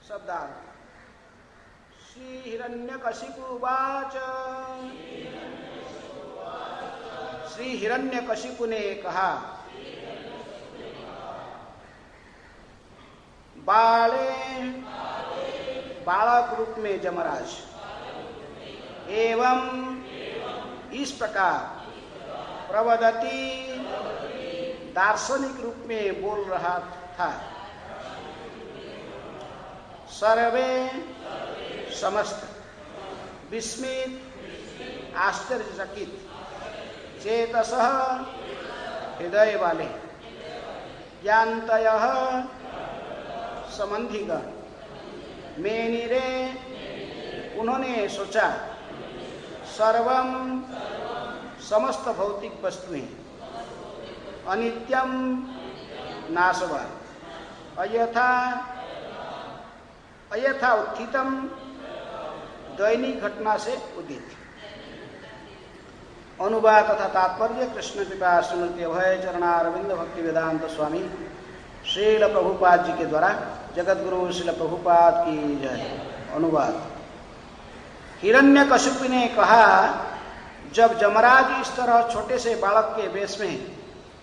शब्दार्थ। श्री हिरण्यकशिपु उवाच। श्री हिरण्यकशिपु ने कहा, बाले बालक रूप में जमराज एवं इस प्रकार प्रवदती दार्शनिक रूप में बोल रहा था। सर्वे समस्त विस्मित आश्चर्यचकित चेतसः हृदय वाले ज्ञानतयः संबंधीगण मेनिरे उन्होंने सोचा, सर्वम समस्त भौतिक वस्तुएं अनित्यम नाशवान अयथा उत्थितम दैनिक घटना से उदित। अनुवाद तथा तात्पर्य कृष्ण कृपा स्मृति अभय चरणारविंद भक्ति वेदांत स्वामी श्रील प्रभुपाद जी के द्वारा जगतगुरु श्रील प्रभुपाद की जय। अनुवाद। हिरण्यकशिपु ने कहा, जब जमराज इस तरह छोटे से बालक के वेश में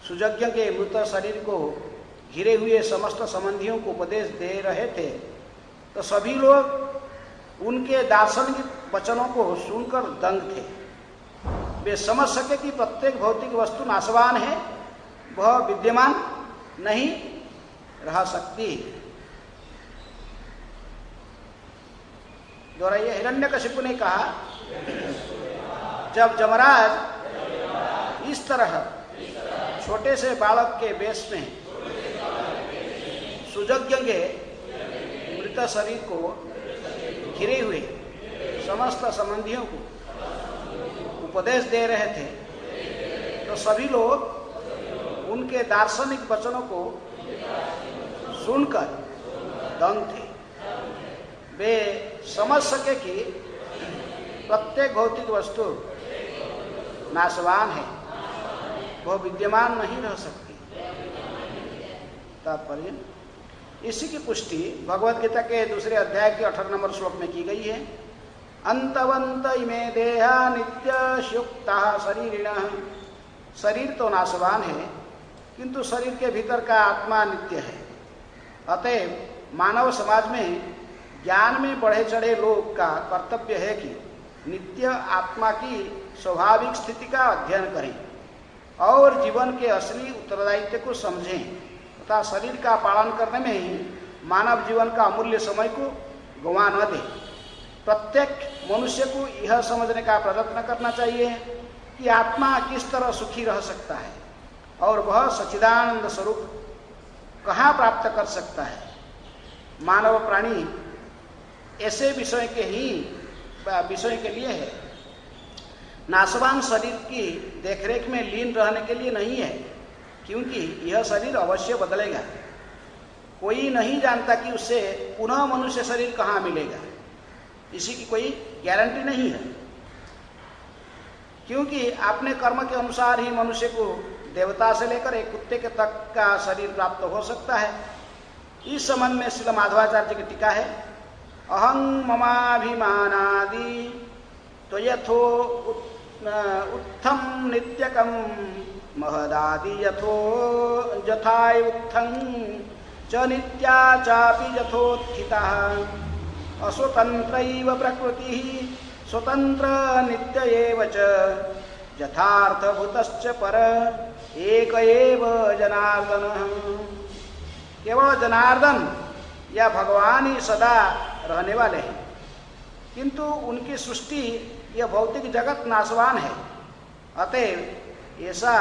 सुजज्ञ के मृत शरीर को घिरे हुए समस्त संबंधियों को उपदेश दे रहे थे, तो सभी लोग उनके दार्शनिक वचनों को सुनकर दंग थे। वे समझ सके कि प्रत्येक भौतिक वस्तु नाशवान है, वह विद्यमान नहीं रह सकती। दोहराइए। हिरण्यकशिपु ने कहा, जब जमराज इस तरह छोटे से बालक के वेश में सुजज्ञ के मृत शरीर को घिरे हुए समस्त संबंधियों को उपदेश दे रहे थे, तो सभी लोग उनके दार्शनिक वचनों को सुनकर दंग थे। वे समझ सके कि प्रत्येक भौतिक वस्तु नाशवान है, वह विद्यमान नहीं रह सकती। तात्पर्य। इसी की पुष्टि भगवद गीता के दूसरे अध्याय के 18 नंबर श्लोक में की गई है। अंतवंत इमे देहा नित्ययुक्ता शरीरिणः। शरीर तो नाशवान है, किंतु शरीर के भीतर का आत्मा नित्य है। अतएव मानव समाज में ज्ञान में बढ़े चढ़े लोग का कर्तव्य है कि नित्य आत्मा की स्वाभाविक स्थिति का अध्ययन करें और जीवन के असली उत्तरदायित्व को समझें तथा शरीर का पालन करने में ही मानव जीवन का अमूल्य समय को गंवा न दें। प्रत्येक मनुष्य को यह समझने का प्रयत्न करना चाहिए कि आत्मा किस तरह सुखी रह सकता है और वह सच्चिदानंद स्वरूप कहाँ प्राप्त कर सकता है। मानव प्राणी ऐसे विषय के लिए है, नाशवान शरीर की देखरेख में लीन रहने के लिए नहीं है, क्योंकि यह शरीर अवश्य बदलेगा। कोई नहीं जानता कि उससे पुनः मनुष्य शरीर कहाँ मिलेगा, इसी की कोई गारंटी नहीं है, क्योंकि अपने कर्म के अनुसार ही मनुष्य को देवता से लेकर एक कुत्ते के तक का शरीर प्राप्त हो सकता है। इस संबंध में श्रील माधवाचार्य की टीका है। अहं ममाभिमानादि तो यथो उत्थम नित्यकम महदादि यथो यथाय उत्थं च नित्या चापि यथोत्थिता अस्वतंत्रैव प्रकृतिः स्वतंत्र नित्य एव च यथार्थभूतश्च पर एक एव जनार्दनः। केवल जनार्दन या भगवान ही सदा रहने वाले हैं, किंतु उनकी सृष्टि यह भौतिक जगत नाशवान है। अतएव ऐसा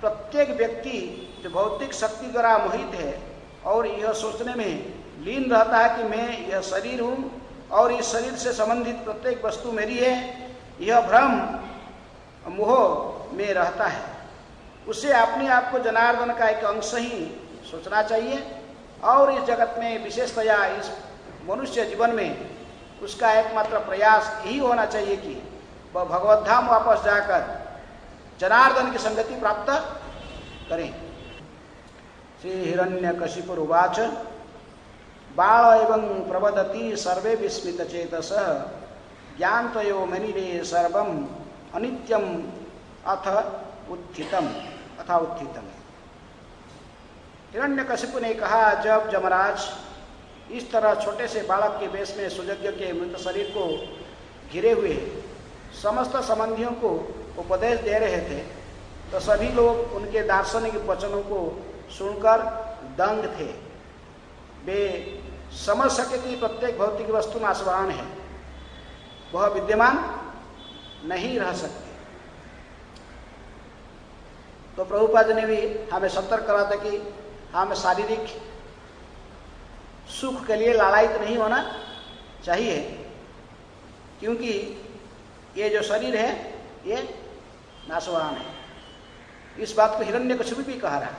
प्रत्येक व्यक्ति जो भौतिक शक्ति द्वारा मोहित है और यह सोचने में लीन रहता है कि मैं यह शरीर हूँ और इस शरीर से संबंधित प्रत्येक वस्तु मेरी है, यह भ्रम मोह में रहता है, उसे अपने आप को जनार्दन का एक अंश ही सोचना चाहिए और इस जगत में विशेषतया इस मनुष्य जीवन में उसका एकमात्र प्रयास यही होना चाहिए कि वह भगवत धाम वापस जाकर जनार्दन की संगति प्राप्त करें। श्री हिरण्यकशिपु उवाच बाल एवं प्रवदति सर्वे विस्मित चेतस ज्ञानतयो मनिरे सर्वम अनित्यम अथ उत्थितम अथा उत्थितम। हिरण्यकशिपु ने कहा, जब जमराज इस तरह छोटे से बालक के वेश में सुयज्ञ के मृत शरीर को घिरे हुए समस्त संबंधियों को उपदेश दे रहे थे, तो सभी लोग उनके दार्शनिक वचनों को सुनकर दंग थे। वे समझ सके कि प्रत्येक भौतिक वस्तु नाशवान है, वह विद्यमान नहीं रह सकती। तो प्रभुपाद ने भी हमें सतर्क करा था कि हमें शारीरिक सुख के लिए लालायित नहीं होना चाहिए, क्योंकि ये जो शरीर है ये नाशवान है। इस बात को हिरण्यकशिपु भी कह रहा है,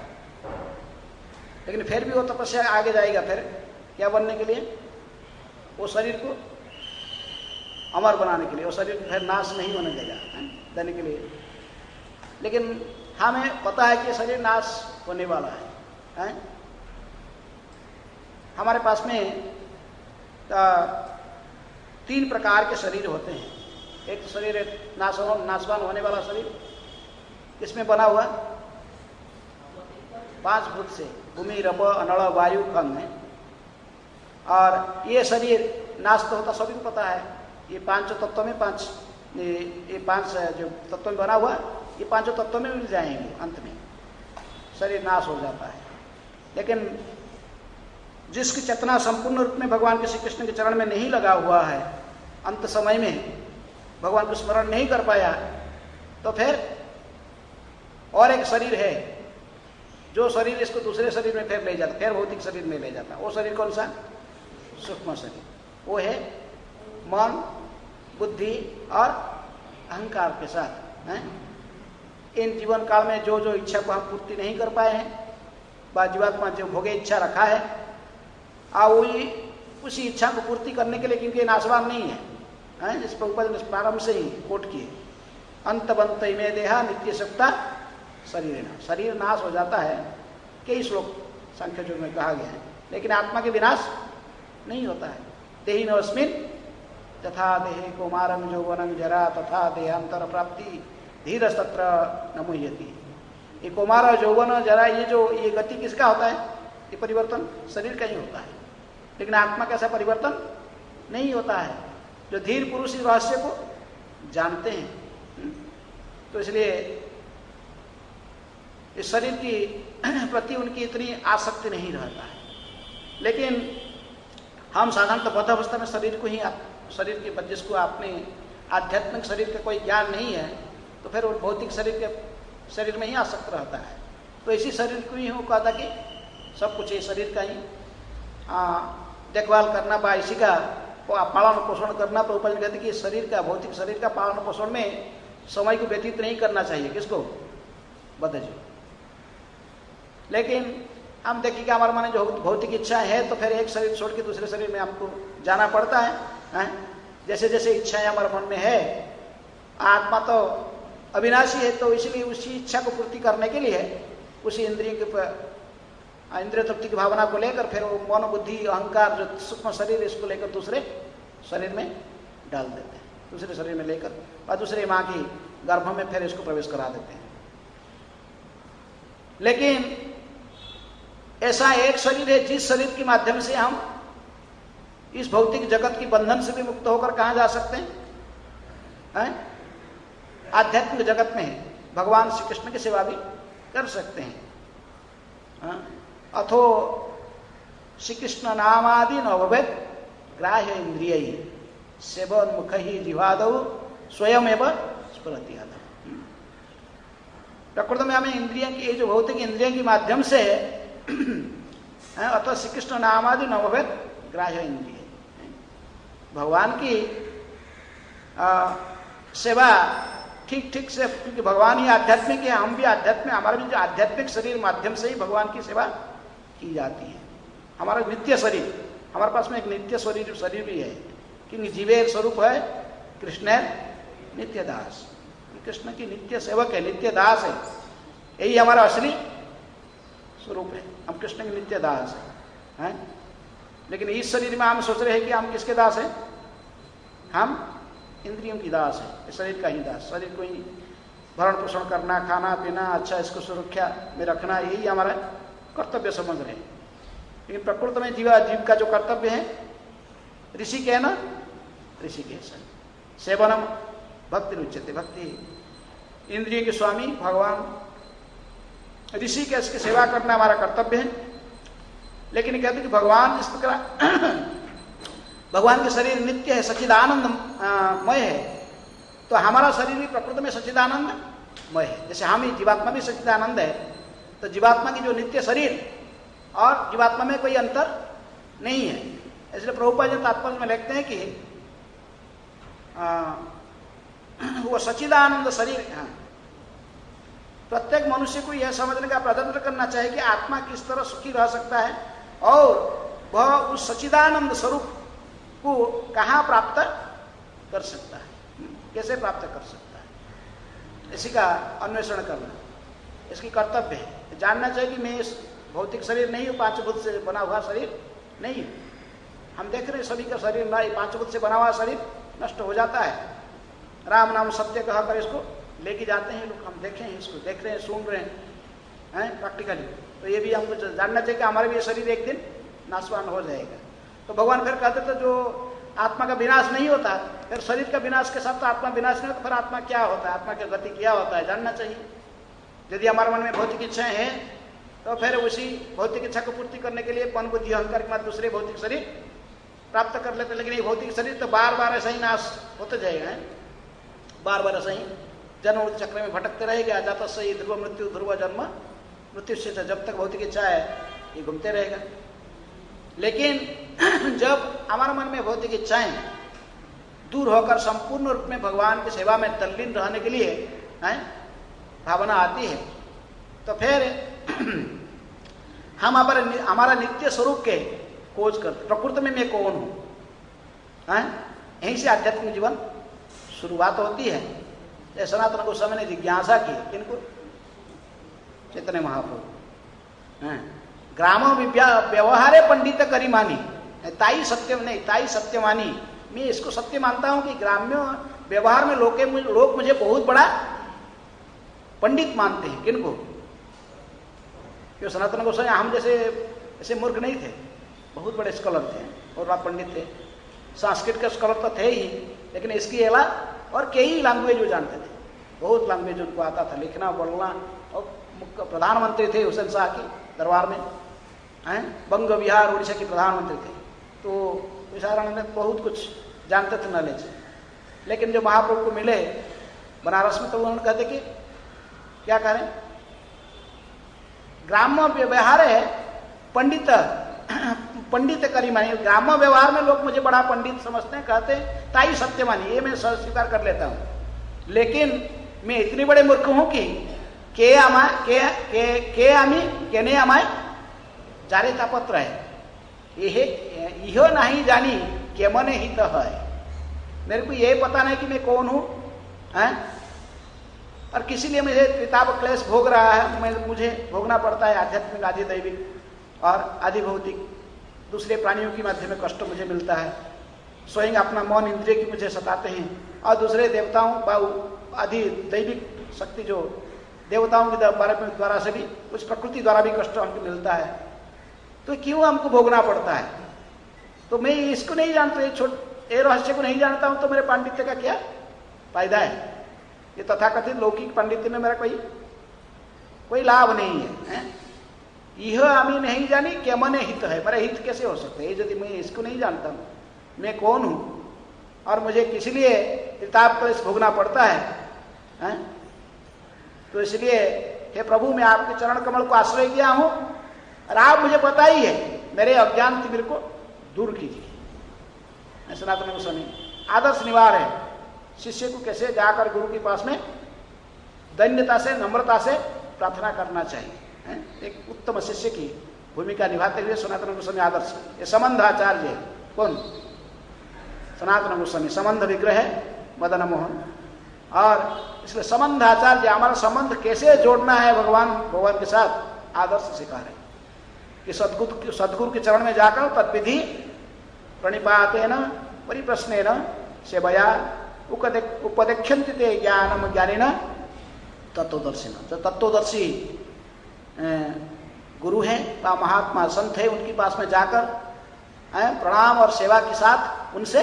लेकिन फिर भी वो तपस्या आगे जाएगा। फिर क्या बनने के लिए? वो शरीर को अमर बनाने के लिए, वो शरीर फिर नाश नहीं होने देने के लिए। लेकिन हमें पता है कि शरीर नाश होने वाला है। हमारे पास में 3 प्रकार के शरीर होते हैं। एक शरीर नाशवान होने वाला शरीर, इसमें बना हुआ 5 भूत से, भूमि, रप, अनल, वायु, खंड है। और ये शरीर नाश तो होता सभी को पता है। ये 5 तत्वों में 5 जो तत्वों में बना हुआ, ये 5 तत्वों में मिल जाएंगे। अंत में शरीर नाश हो जाता है। लेकिन जिसकी चेतना संपूर्ण रूप में भगवान के श्री कृष्ण के चरण में नहीं लगा हुआ है, अंत समय में भगवान को स्मरण नहीं कर पाया, तो फिर और एक शरीर है जो शरीर इसको दूसरे शरीर में फिर ले जाता, फिर भौतिक शरीर में ले जाता। वो शरीर कौन सा? सूक्ष्म शरीर। वो है मन, बुद्धि और अहंकार के साथ है। इन जीवन काल में जो जो इच्छा को हम पूर्ति नहीं कर पाए हैं, व जीवात्मा जो भोगे इच्छा रखा है, वही उसी इच्छा को पूर्ति करने के लिए, क्योंकि नाशवान नहीं है, जिस पर प्रारंभ से ही कोट किए, अंतबंत में देहा नित्य सत्ता शरीर। शरीर नाश हो जाता है, कई श्लोक संख्या जो में कहा गया है, लेकिन आत्मा के विनाश नहीं होता है। देहि नस्मिन तथा देहे कौमारं यौवनं जरा तथा देहांतर प्राप्ति धीरज तत्र न मुह्यति। ये कौमार, यौवन, जरा, ये गति किसका होता है? ये परिवर्तन शरीर का ही होता है, लेकिन आत्मा का ऐसा परिवर्तन नहीं होता है। जो धीर पुरुष इस रहस्य को जानते हैं, तो इसलिए इस शरीर की प्रति उनकी इतनी आसक्ति नहीं रहता है। लेकिन हम साधारणतः बद्ध अवस्था में शरीर के जिसको अपने आध्यात्मिक शरीर का कोई ज्ञान नहीं है, तो फिर वो भौतिक शरीर में ही आसक्त रहता है। तो इसी शरीर को ही वो कहता कि सब कुछ ये शरीर का ही देखभाल करना, बा इसी का पालन पोषण करना। प्रभुपाद कहते कि शरीर का, भौतिक शरीर का पालन पोषण में समय को व्यतीत नहीं करना चाहिए। किसको? बद्ध जी। लेकिन हम देखिए कि हमारे मन में जो भौतिक इच्छा है, तो फिर एक शरीर छोड़ के दूसरे शरीर में हमको जाना पड़ता है। जैसे जैसे इच्छाएं हमारे मन में है, आत्मा तो अविनाशी है, तो इसलिए उसी इच्छा को पूर्ति करने के लिए उसी इंद्रिय तृप्ति की भावना को लेकर फिर वो मन, बुद्धि, अहंकार, जो सूक्ष्म शरीर, इसको लेकर दूसरे शरीर में डाल देते हैं, दूसरे शरीर में लेकर, और दूसरे माँ की गर्भ में फिर इसको प्रवेश करा देते हैं। लेकिन ऐसा एक शरीर है जिस शरीर के माध्यम से हम इस भौतिक जगत की बंधन से भी मुक्त होकर कहाँ जा सकते हैं? आध्यात्मिक जगत में भगवान श्री कृष्ण की सेवा भी कर सकते हैं। अथो श्री कृष्ण नामादि नवभेद ग्राह्य इंद्रिय सेवोन्मुख ही जिह्वादौ स्वयं एवं स्फुरति। प्रकृति में हमें इंद्रियों की, जो भौतिक इंद्रियों के माध्यम से अथवा श्री कृष्ण नामादि नवभेद ग्राह्य इंद्रिय, भगवान की सेवा ठीक ठीक से, क्योंकि भगवान ही आध्यात्मिक है, हम भी आध्यात्मिक, हमारा भी जो आध्यात्मिक शरीर माध्यम से ही भगवान की सेवा की जाती है। हमारा नित्य शरीर, हमारे पास में एक नित्य शरीर भी है, क्योंकि जीवेर स्वरूप है कृष्ण नित्य दास। कृष्ण की नित्य सेवक है, नित्य दास है, यही हमारा असली स्वरूप है। हम कृष्ण के नित्य दास हैं। लेकिन इस शरीर में हम सोच रहे हैं कि हम किसके दास हैं? हम इंद्रियों की दास है, शरीर का ही दास। शरीर को ही भरण पोषण करना, खाना पीना, अच्छा इसको सुरक्षा में रखना, यही हमारा कर्तव्य समझ रहे हैं। लेकिन प्रकृति में जीव का जो कर्तव्य है, ऋषि के है ना, ऋषि के सेवनम भक्ति रुच्यते, भक्ति इंद्रिय के स्वामी भगवान ऋषि के इसकी सेवा करना हमारा कर्तव्य है। लेकिन कहते कि भगवान इस प्रकार भगवान के शरीर नित्य है, सच्चिदानंदमय है, तो हमारा शरीर भी प्रकृति में सच्चिदानंदमय है। जैसे हम ही जीवात्मा भी सच्चिदानंद है, तो जीवात्मा की जो नित्य शरीर और जीवात्मा में कोई अंतर नहीं है। इसलिए प्रभुपाद जी तात्पर्य में लिखते हैं कि वो सच्चिदानंद शरीर है। प्रत्येक मनुष्य को यह समझने का प्रयत्न करना चाहिए कि आत्मा किस तरह सुखी रह सकता है और वह उस सच्चिदानंद स्वरूप को कहाँ प्राप्त कर सकता है, कैसे प्राप्त कर सकता है, इसी का अन्वेषण करना इसकी कर्तव्य है। जानना चाहिए कि मैं इस भौतिक शरीर नहीं हूँ, पांचभूत से बना हुआ शरीर नहीं हूँ। हम देख रहे हैं सभी का शरीर पांचभूत से बना हुआ शरीर नष्ट हो जाता है। राम नाम सत्य कहकर इसको लेके जाते हैं लोग, हम देखे हैं, इसको देख रहे हैं, सुन रहे हैं प्रैक्टिकली। तो ये भी हमको जानना चाहिए कि हमारा भी ये शरीर एक दिन नाशवान हो जाएगा। तो भगवान फिर कहते थे जो आत्मा का विनाश नहीं होता, फिर शरीर का विनाश के साथ तो आत्मा विनाश नहीं होता, फिर आत्मा क्या होता है, आत्मा की गति क्या होता है, जानना चाहिए। यदि हमारे मन में भौतिक इच्छाएं हैं तो फिर उसी भौतिक इच्छा को पूर्ति करने के लिए मन बुद्धि अहंकार के बाद दूसरे भौतिक शरीर प्राप्त कर लेते। लेकिन ये भौतिक शरीर तो बार बार ऐसा ही नाश होते जाएगा, बार बार ऐसा ही जन्म चक्र में भटकते रहेगा। जाता सही ध्रुव मृत्यु, ध्रुव जन्म मृत्यु से, जब तक भौतिक इच्छा है ये घूमते रहेगा। लेकिन जब हमारे मन में भौतिक इच्छाएं दूर होकर संपूर्ण रूप में भगवान की सेवा में तल्लीन रहने के लिए भावना आती है, तो फिर हम हमारा नित्य स्वरूप के खोज करते, प्रकृति में मैं कौन हूं, यहीं से आध्यात्मिक जीवन शुरुआत होती है। सनातन गोस्वामी ने जिज्ञासा की, किनको? चैतन्य महाप्रभु। ग्राम व्यवहारे पंडित करीमानी, ताई सत्य नहीं, ताई सत्यमानी। मैं इसको सत्य मानता हूं कि ग्राम्य व्यवहार में लोग मुझे बहुत बड़ा पंडित मानते हैं। किनको? क्यों? सनातन गोस्वामी हम जैसे ऐसे मूर्ख नहीं थे, बहुत बड़े स्कॉलर थे और बड़ा पंडित थे। संस्कृत के स्कॉलर तो थे ही, लेकिन इसकी अलावा और कई लैंग्वेज वो जानते थे, बहुत लैंग्वेज उनको आता था, लिखना बोलना। और प्रधानमंत्री थे हुसैन शाह की दरबार में, बंग बिहार उड़ीसा के प्रधानमंत्री थे, तो विचारण में बहुत कुछ जानते थे, नॉलेज। लेकिन जो महाप्रभु को मिले बनारस में, तो उन्होंने कहते कि क्या करें, ग्राम्य व्यवहार है पंडित करी मानी। ग्राम्य व्यवहार में लोग मुझे बड़ा पंडित समझते हैं, कहते हैं ताई सत्य मानी, ये मैं स्वीकार कर लेता हूं। लेकिन मैं इतनी बड़े मूर्ख हूं कि के आमी केने आमाय जारे तापत्र है, यह नहीं जानी के मने हित है। मेरे को यही पता नहीं कि मैं कौन हूं, और किसी लिए मुझे त्रिताप क्लेश भोग रहा है, मुझे भोगना पड़ता है, आध्यात्मिक आदि दैविक और आदि भौतिक। दूसरे प्राणियों के माध्यम में कष्ट मुझे मिलता है, स्वयं अपना मौन इंद्रिय की मुझे सताते हैं, और दूसरे देवताओं आदि दैविक शक्ति जो देवताओं के द्वारा से भी, उस प्रकृति द्वारा भी कष्ट हमको मिलता है। तो क्यों हमको भोगना पड़ता है? तो मैं इसको नहीं जानता, ये रहस्य को नहीं जानता हूं, तो मेरे पांडित्य का क्या फायदा है? ये तथाकथित लौकिक पांडित्य में मेरा कोई लाभ नहीं है। यह हमें नहीं जानी क्या मने हित है, मेरा हित कैसे हो सकता है यदि मैं इसको नहीं जानता हूं, मैं कौन हूं और मुझे किस लिए त्रिताप क्लेश भोगना पड़ता है? तो इसलिए हे प्रभु, मैं आपके चरण कमल को आश्रय किया हूं, और आप मुझे पता ही है, मेरे अज्ञान से मेरे को दूर कीजिए। सनातन गोस्वामी आदर्श निवार है, शिष्य को कैसे जाकर गुरु के पास में दैन्यता से, नम्रता से प्रार्थना करना चाहिए। एक उत्तम शिष्य की भूमिका निभाते हुए सनातन गोस्वामी आदर्श। ये संबंध आचार्य कौन? सनातन गोस्वामी संबंध विग्रह मदन मोहन। और इसलिए संबंध आचार्य, हमारा संबंध कैसे जोड़ना है भगवान के साथ, आदर्श सिखा रहे। कि सद्गुरु के चरण में जाकर तत्विधि प्रणिपातेन परिप्रश्नेन सेवया उपदेक्षन्ति ते ज्ञानम ज्ञानेन तत्वदर्शिन। जो तत्वदर्शी गुरु हैं व महात्मा संत है, उनके पास में जाकर प्रणाम और सेवा के साथ उनसे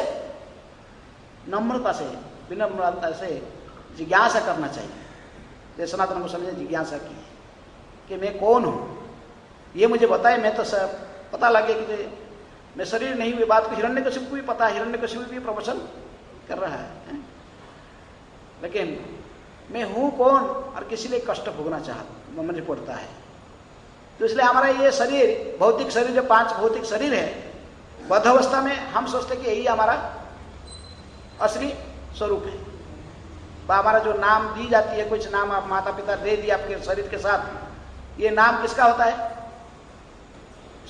नम्रता से विनम्रता से जिज्ञासा करना चाहिए। जैसे सनातन गोस्वामी ने जिज्ञासा की कि मैं कौन हूँ, ये मुझे बताए। मैं तो पता लगे कि मैं शरीर नहीं हुई, बात को हिरण्यकशिपु को भी पता है, हिरण्यकशिपु भी प्रवचन कर रहा है, लेकिन मैं हूँ कौन और किसी लिए कष्ट भोगना चाहता मुझे पड़ता है। तो इसलिए हमारा ये शरीर, भौतिक शरीर, जो 5 भौतिक शरीर है, बद्ध अवस्था में हम सोचते कि यही हमारा असली स्वरूप है। हमारा जो नाम दी जाती है, कुछ नाम आप माता पिता दे दिया आपके शरीर के साथ, ये नाम किसका होता है?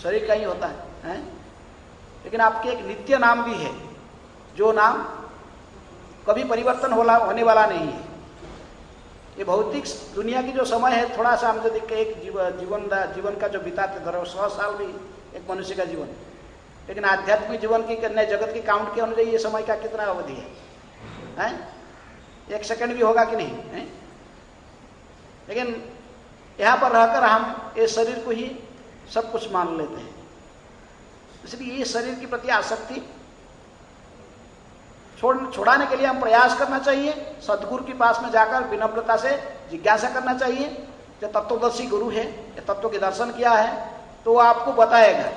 शरीर का ही होता है? लेकिन आपके एक नित्य नाम भी है, जो नाम कभी परिवर्तन होने वाला नहीं है। ये भौतिक दुनिया की जो समय है, थोड़ा सा हम जो देख के एक जीवन का जो बिताते 100 साल भी एक मनुष्य का जीवन, लेकिन आध्यात्मिक जीवन की नए जगत की काउंट के अनुसार ये समय का कितना अवधि है? 1 सेकंड भी होगा कि नहीं है? लेकिन यहाँ पर रहकर हम इस शरीर को ही सब कुछ मान लेते हैं। इसलिए ये शरीर के प्रति आसक्ति छुड़ाने के लिए हम प्रयास करना चाहिए। सद्गुरु के पास में जाकर विनम्रता से जिज्ञासा करना चाहिए। जो तत्वदर्शी गुरु है, या तत्व के दर्शन किया है, तो वो आपको बताएगा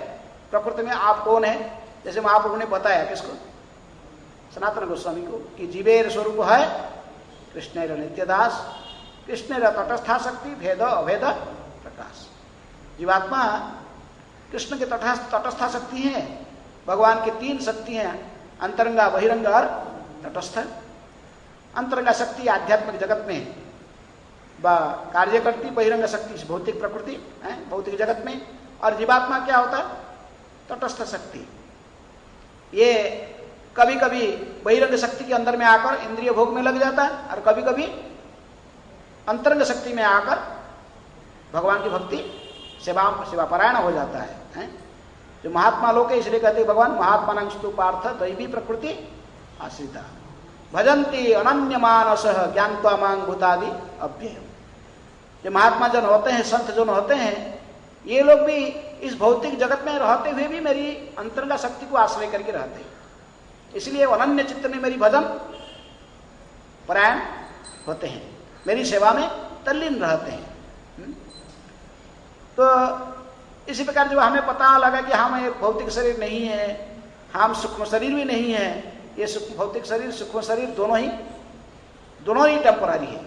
प्रकृति में आप कौन है। जैसे महाप्रभु ने बताया किसको? सनातन गोस्वामी को, कि जीवेर स्वरूप है कृष्णेर नित्यदास, कृष्णेर तटस्था शक्ति भेद अभेद प्रकाश। जीवात्मा कृष्ण के तटस्था शक्ति है। भगवान की 3 शक्ति हैं, अंतरंगा, बहिरंग और तटस्थ। अंतरंगा शक्ति आध्यात्मिक जगत में कार्य करती, बहिरंग शक्ति भौतिक प्रकृति भौतिक जगत में, और जीवात्मा क्या होता है? तटस्थ शक्ति। ये कभी कभी बहिरंग शक्ति के अंदर में आकर इंद्रिय भोग में लग जाता है, और कभी कभी अंतरंग शक्ति में आकर भगवान की भक्ति सेवापरायण हो जाता है। जो महात्मा लोग है, इसलिए कहते भगवान महात्मानंस्तु पार्थ दैवी प्रकृति आश्रिता भजंती अनन्य मानस ज्ञानत्वा मांग भूतादि अव्ययम। जो महात्मा जन होते हैं, संत जन होते हैं, ये लोग भी इस भौतिक जगत में रहते हुए भी मेरी अंतरंगा शक्ति को आश्रय करके रहते हैं। इसलिए अनन्य चित्त में मेरी भजन परायण होते हैं, मेरी सेवा में तल्लीन रहते हैं। तो इसी प्रकार जब हमें पता लगा कि हम एक भौतिक शरीर नहीं है, हम सूक्ष्म शरीर भी नहीं है, ये भौतिक शरीर सूक्ष्म शरीर दोनों ही टेम्पररी है।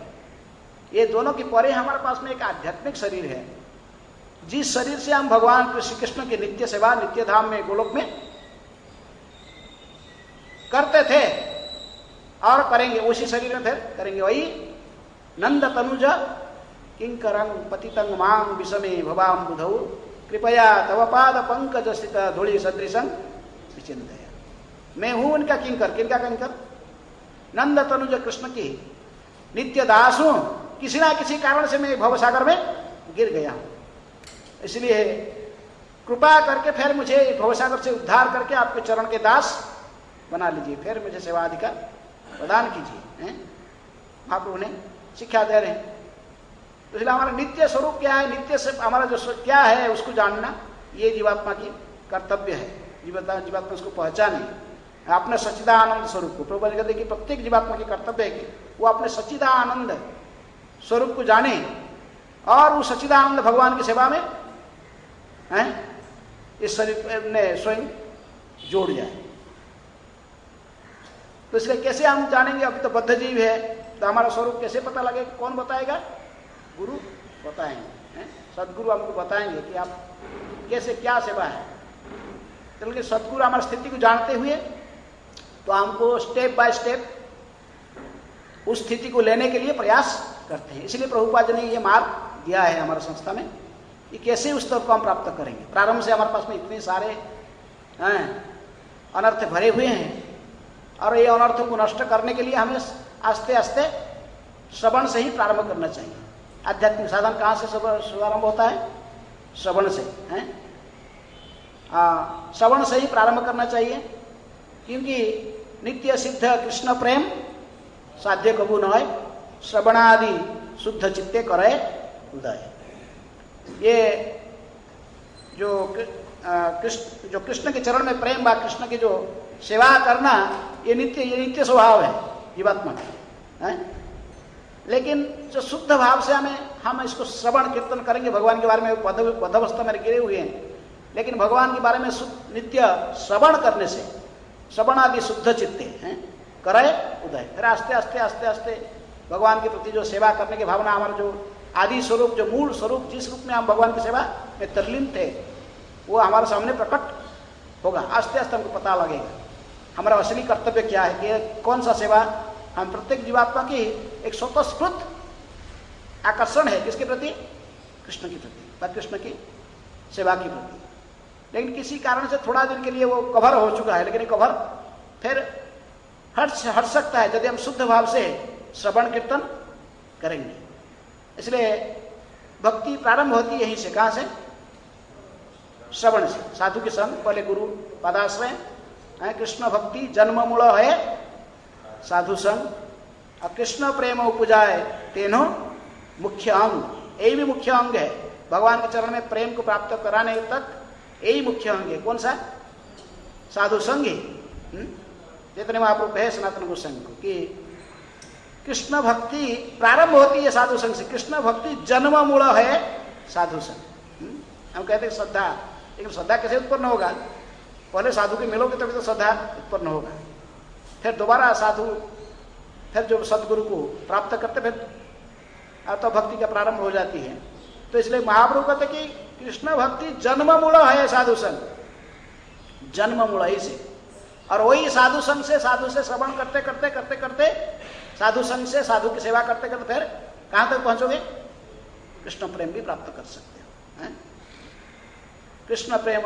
ये दोनों के परे हमारे पास में एक आध्यात्मिक शरीर है, जिस शरीर से हम भगवान श्री कृष्ण की नित्य सेवा नित्य धाम में गोलोक में करते थे और करेंगे, उसी शरीर में फिर करेंगे। वही नंद तनुज किंकरंग पतितंग मांग विषमे भवाम बुधौ कृपया तव पाद पंकज स्थित धूलि सदृशं विचिंतय। मैं हूं उनका किंकर। किनका किंकर? नंद तनुज कृष्ण की नित्य दास हूं। किसी ना किसी कारण से मैं भवसागर में गिर गया हूं, इसलिए कृपा करके फिर मुझे भवसागर से उद्धार करके आपके चरण के दास बना लीजिए, फिर मुझे सेवाधिकार प्रदान कीजिए। महाप्रभु ने शिक्षा दे रहे हैं। तो इसलिए हमारा नित्य स्वरूप क्या है, नित्य से हमारा जो क्या है उसको जानना, ये जीवात्मा की कर्तव्य है। जीवात्मा उसको पहचाने अपने सच्चिदानंद स्वरूप को। प्रभु कहते कि प्रत्येक जीवात्मा की कर्तव्य है कि वो अपने सच्चिदानंद स्वरूप को जाने और उस सच्चिदानंद भगवान की सेवा में इस शरीर में स्वयं जोड़ जाए। तो इसलिए कैसे हम जानेंगे? अभी तो बद्ध जीव है, तो हमारा स्वरूप कैसे पता लगे? कौन बताएगा? गुरु बताएंगे, सदगुरु हमको बताएंगे कि आप कैसे क्या सेवा है। चलिए सदगुरु हमारी स्थिति को जानते हुए तो हमको स्टेप बाय स्टेप उस स्थिति को लेने के लिए प्रयास करते हैं। इसलिए प्रभुपाद जी ने ये मार्ग दिया है हमारे संस्था में कि कैसे उस स्तर को हम प्राप्त करेंगे। प्रारंभ से हमारे पास में इतने सारे अनर्थ भरे हुए हैं, और ये अनर्थों को नष्ट करने के लिए हमें आस्ते आस्ते श्रवण से ही प्रारंभ करना चाहिए। आध्यात्मिक साधन कहाँ से शुभारंभ होता है? श्रवण से। श्रवण से ही प्रारंभ करना चाहिए, क्योंकि नित्य सिद्ध कृष्ण प्रेम साध्य कबू नय, श्रवणादि शुद्ध चित्ते करे उदय। ये जो कृष्ण के चरण में प्रेम व कृष्ण की जो सेवा करना, ये नित्य स्वभाव है जीवात्मा का है। लेकिन जो शुद्ध भाव से हम इसको श्रवण कीर्तन करेंगे, भगवान के बारे में बद्धावस्था में गिरे हुए हैं, लेकिन भगवान के बारे में नित्य श्रवण करने से श्रवण आदि शुद्ध चित्ते हैं करे उदय। फिर आस्ते आस्ते आस्ते आस्ते भगवान के प्रति जो सेवा करने की भावना, हमारा जो आदि स्वरूप, जो मूल स्वरूप, जिस रूप में हम भगवान की सेवा में तल्लीन थे, वो हमारे सामने प्रकट होगा। आस्ते आस्ते हमको पता लगेगा हमारा असली कर्तव्य क्या है, कि कौन सा सेवा हम प्रत्येक जीवात्मा की एक स्वतःस्फूर्त आकर्षण है किसके प्रति, कृष्ण के प्रति व कृष्ण की सेवा के प्रति। लेकिन किसी कारण से थोड़ा दिन के लिए वो कवर हो चुका है, लेकिन ये कवर फिर हट सकता है यदि हम शुद्ध भाव से श्रवण कीर्तन करेंगे। इसलिए भक्ति प्रारंभ होती है यहीं से, कहां से, श्रवण से, साधु के संग, पहले गुरु पदाश्रय, कृष्ण भक्ति जन्म मूल है साधु संग, और कृष्ण प्रेम उपजाए तेनो मुख्य अंग, यही भी मुख्य अंग है। भगवान के चरण में प्रेम को प्राप्त कराने तक यही मुख्य अंग है। कौन सा, साधु संग ही। जितने महाप्रभु है सनातन गोस्वामी को कि कृष्ण भक्ति प्रारंभ होती है साधु संग से, कृष्ण भक्ति जन्म मूल है साधु संग। हम कहते हैं श्रद्धा, लेकिन श्रद्धा कैसे उत्पन्न होगा, पहले साधु के मिलोगे तभी तो श्रद्धा उत्पन्न होगा, फिर दोबारा साधु, फिर जो सदगुरु को प्राप्त करते फिर तो भक्ति का प्रारंभ हो जाती है। तो इसलिए महाप्रभु कहते कि कृष्ण भक्ति जन्म मूल है साधु संग, जन्म मूल ही से, और वही साधु संग से, साधु से श्रवण करते करते करते करते, साधु संग से साधु की सेवा करते करते फिर कहां तक पहुंचोगे, कृष्ण प्रेम भी प्राप्त कर सकते हो। कृष्ण प्रेम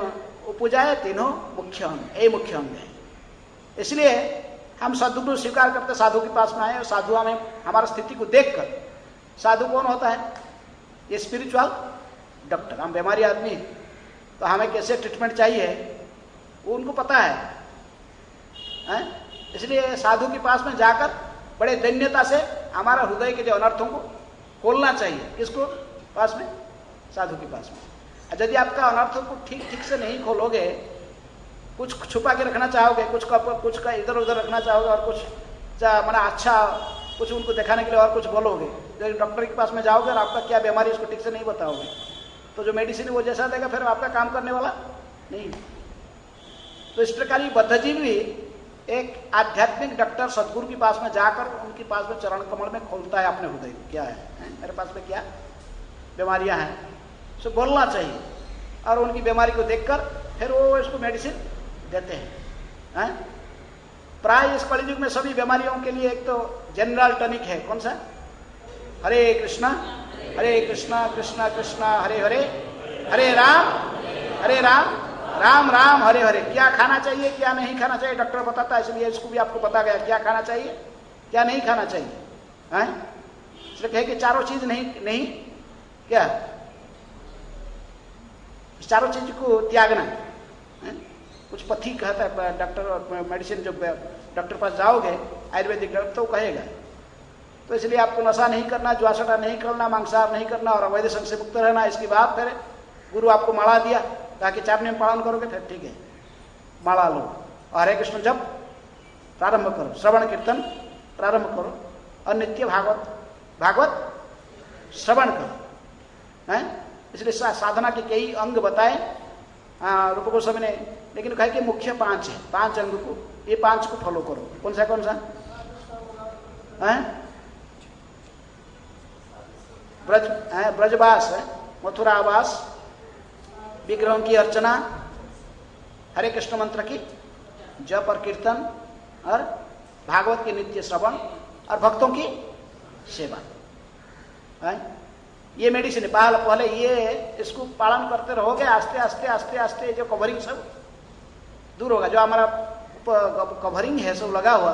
उपजाए तीनों मुख्य अंग, ये मुख्य अंग है। इसलिए हम सदगुरु स्वीकार करते साधु के पास में आए, और साधु हमें हमारी स्थिति को देखकर, साधु कौन होता है, ये स्पिरिचुअल डॉक्टर। हम बीमारी आदमी, तो हमें कैसे ट्रीटमेंट चाहिए वो उनको पता है। इसलिए साधु के पास में जाकर बड़े दैन्यता से हमारा हृदय के जो अनर्थों को खोलना चाहिए। किसको पास में, साधु के पास में। यदि आपका अनर्थों को ठीक से नहीं खोलोगे, कुछ छुपा के रखना चाहोगे, कुछ का इधर उधर रखना चाहोगे, और कुछ माना अच्छा कुछ उनको दिखाने के लिए और कुछ बोलोगे, जब डॉक्टर के पास में जाओगे और आपका क्या बीमारी उसको ठीक से नहीं बताओगे, तो जो मेडिसिन वो जैसा देगा फिर आपका काम करने वाला नहीं। तो इस प्रकार ही बद्धजीव भी एक आध्यात्मिक डॉक्टर सदगुरु के पास में जाकर उनके पास में चरण कमल में खोलता है अपने हृदय को, क्या है मेरे पास में क्या बीमारियां हैं, सो बोलना चाहिए, और उनकी बीमारी को देखकर फिर वो इसको मेडिसिन देते हैं। प्राय इस कलयुग में सभी बीमारियों के लिए एक तो जनरल टॉनिक है, कौन सा, हरे कृष्णा कृष्णा कृष्णा हरे हरे, हरे राम राम राम हरे हरे। क्या खाना चाहिए क्या नहीं खाना चाहिए डॉक्टर बताता है, इसलिए इसको भी आपको बता गया क्या खाना चाहिए क्या नहीं खाना चाहिए। इसलिए कहे कि चारों चीज नहीं क्या, चारों चीज को त्यागना। कुछ पथी कहता है डॉक्टर, मेडिसिन जो डॉक्टर पास जाओगे आयुर्वेदिक डॉक्टर तो कहेगा, तो इसलिए आपको नशा नहीं करना, जुआसटा नहीं करना, मांसाहार नहीं करना और अवैध संग से मुक्त रहना। इसके बाद फिर गुरु आपको माला दिया, ताकि 4 नियम पालन करोगे फिर ठीक है, माला लो, हरे कृष्ण जप प्रारंभ करो, श्रवण कीर्तन प्रारंभ करो, और नित्य भागवत श्रवण करो। इसलिए साधना के कई अंग बताए रूप गोस्वामी ने, लेकिन कहे कि मुख्य 5 है, 5 अंग को, ये 5 को फॉलो करो। कौन सा ब्रजवास है, मथुरावास, विग्रहों की अर्चना, हरे कृष्ण मंत्र की जप और कीर्तन, और भागवत के नित्य श्रवण, और भक्तों की सेवा। ये मेडिसिन है। पहले ये इसको पालन करते रहोगे, आस्ते आस्ते आस्ते आस्ते जो कवरिंग सब दूर होगा, जो हमारा कवरिंग है सब लगा हुआ,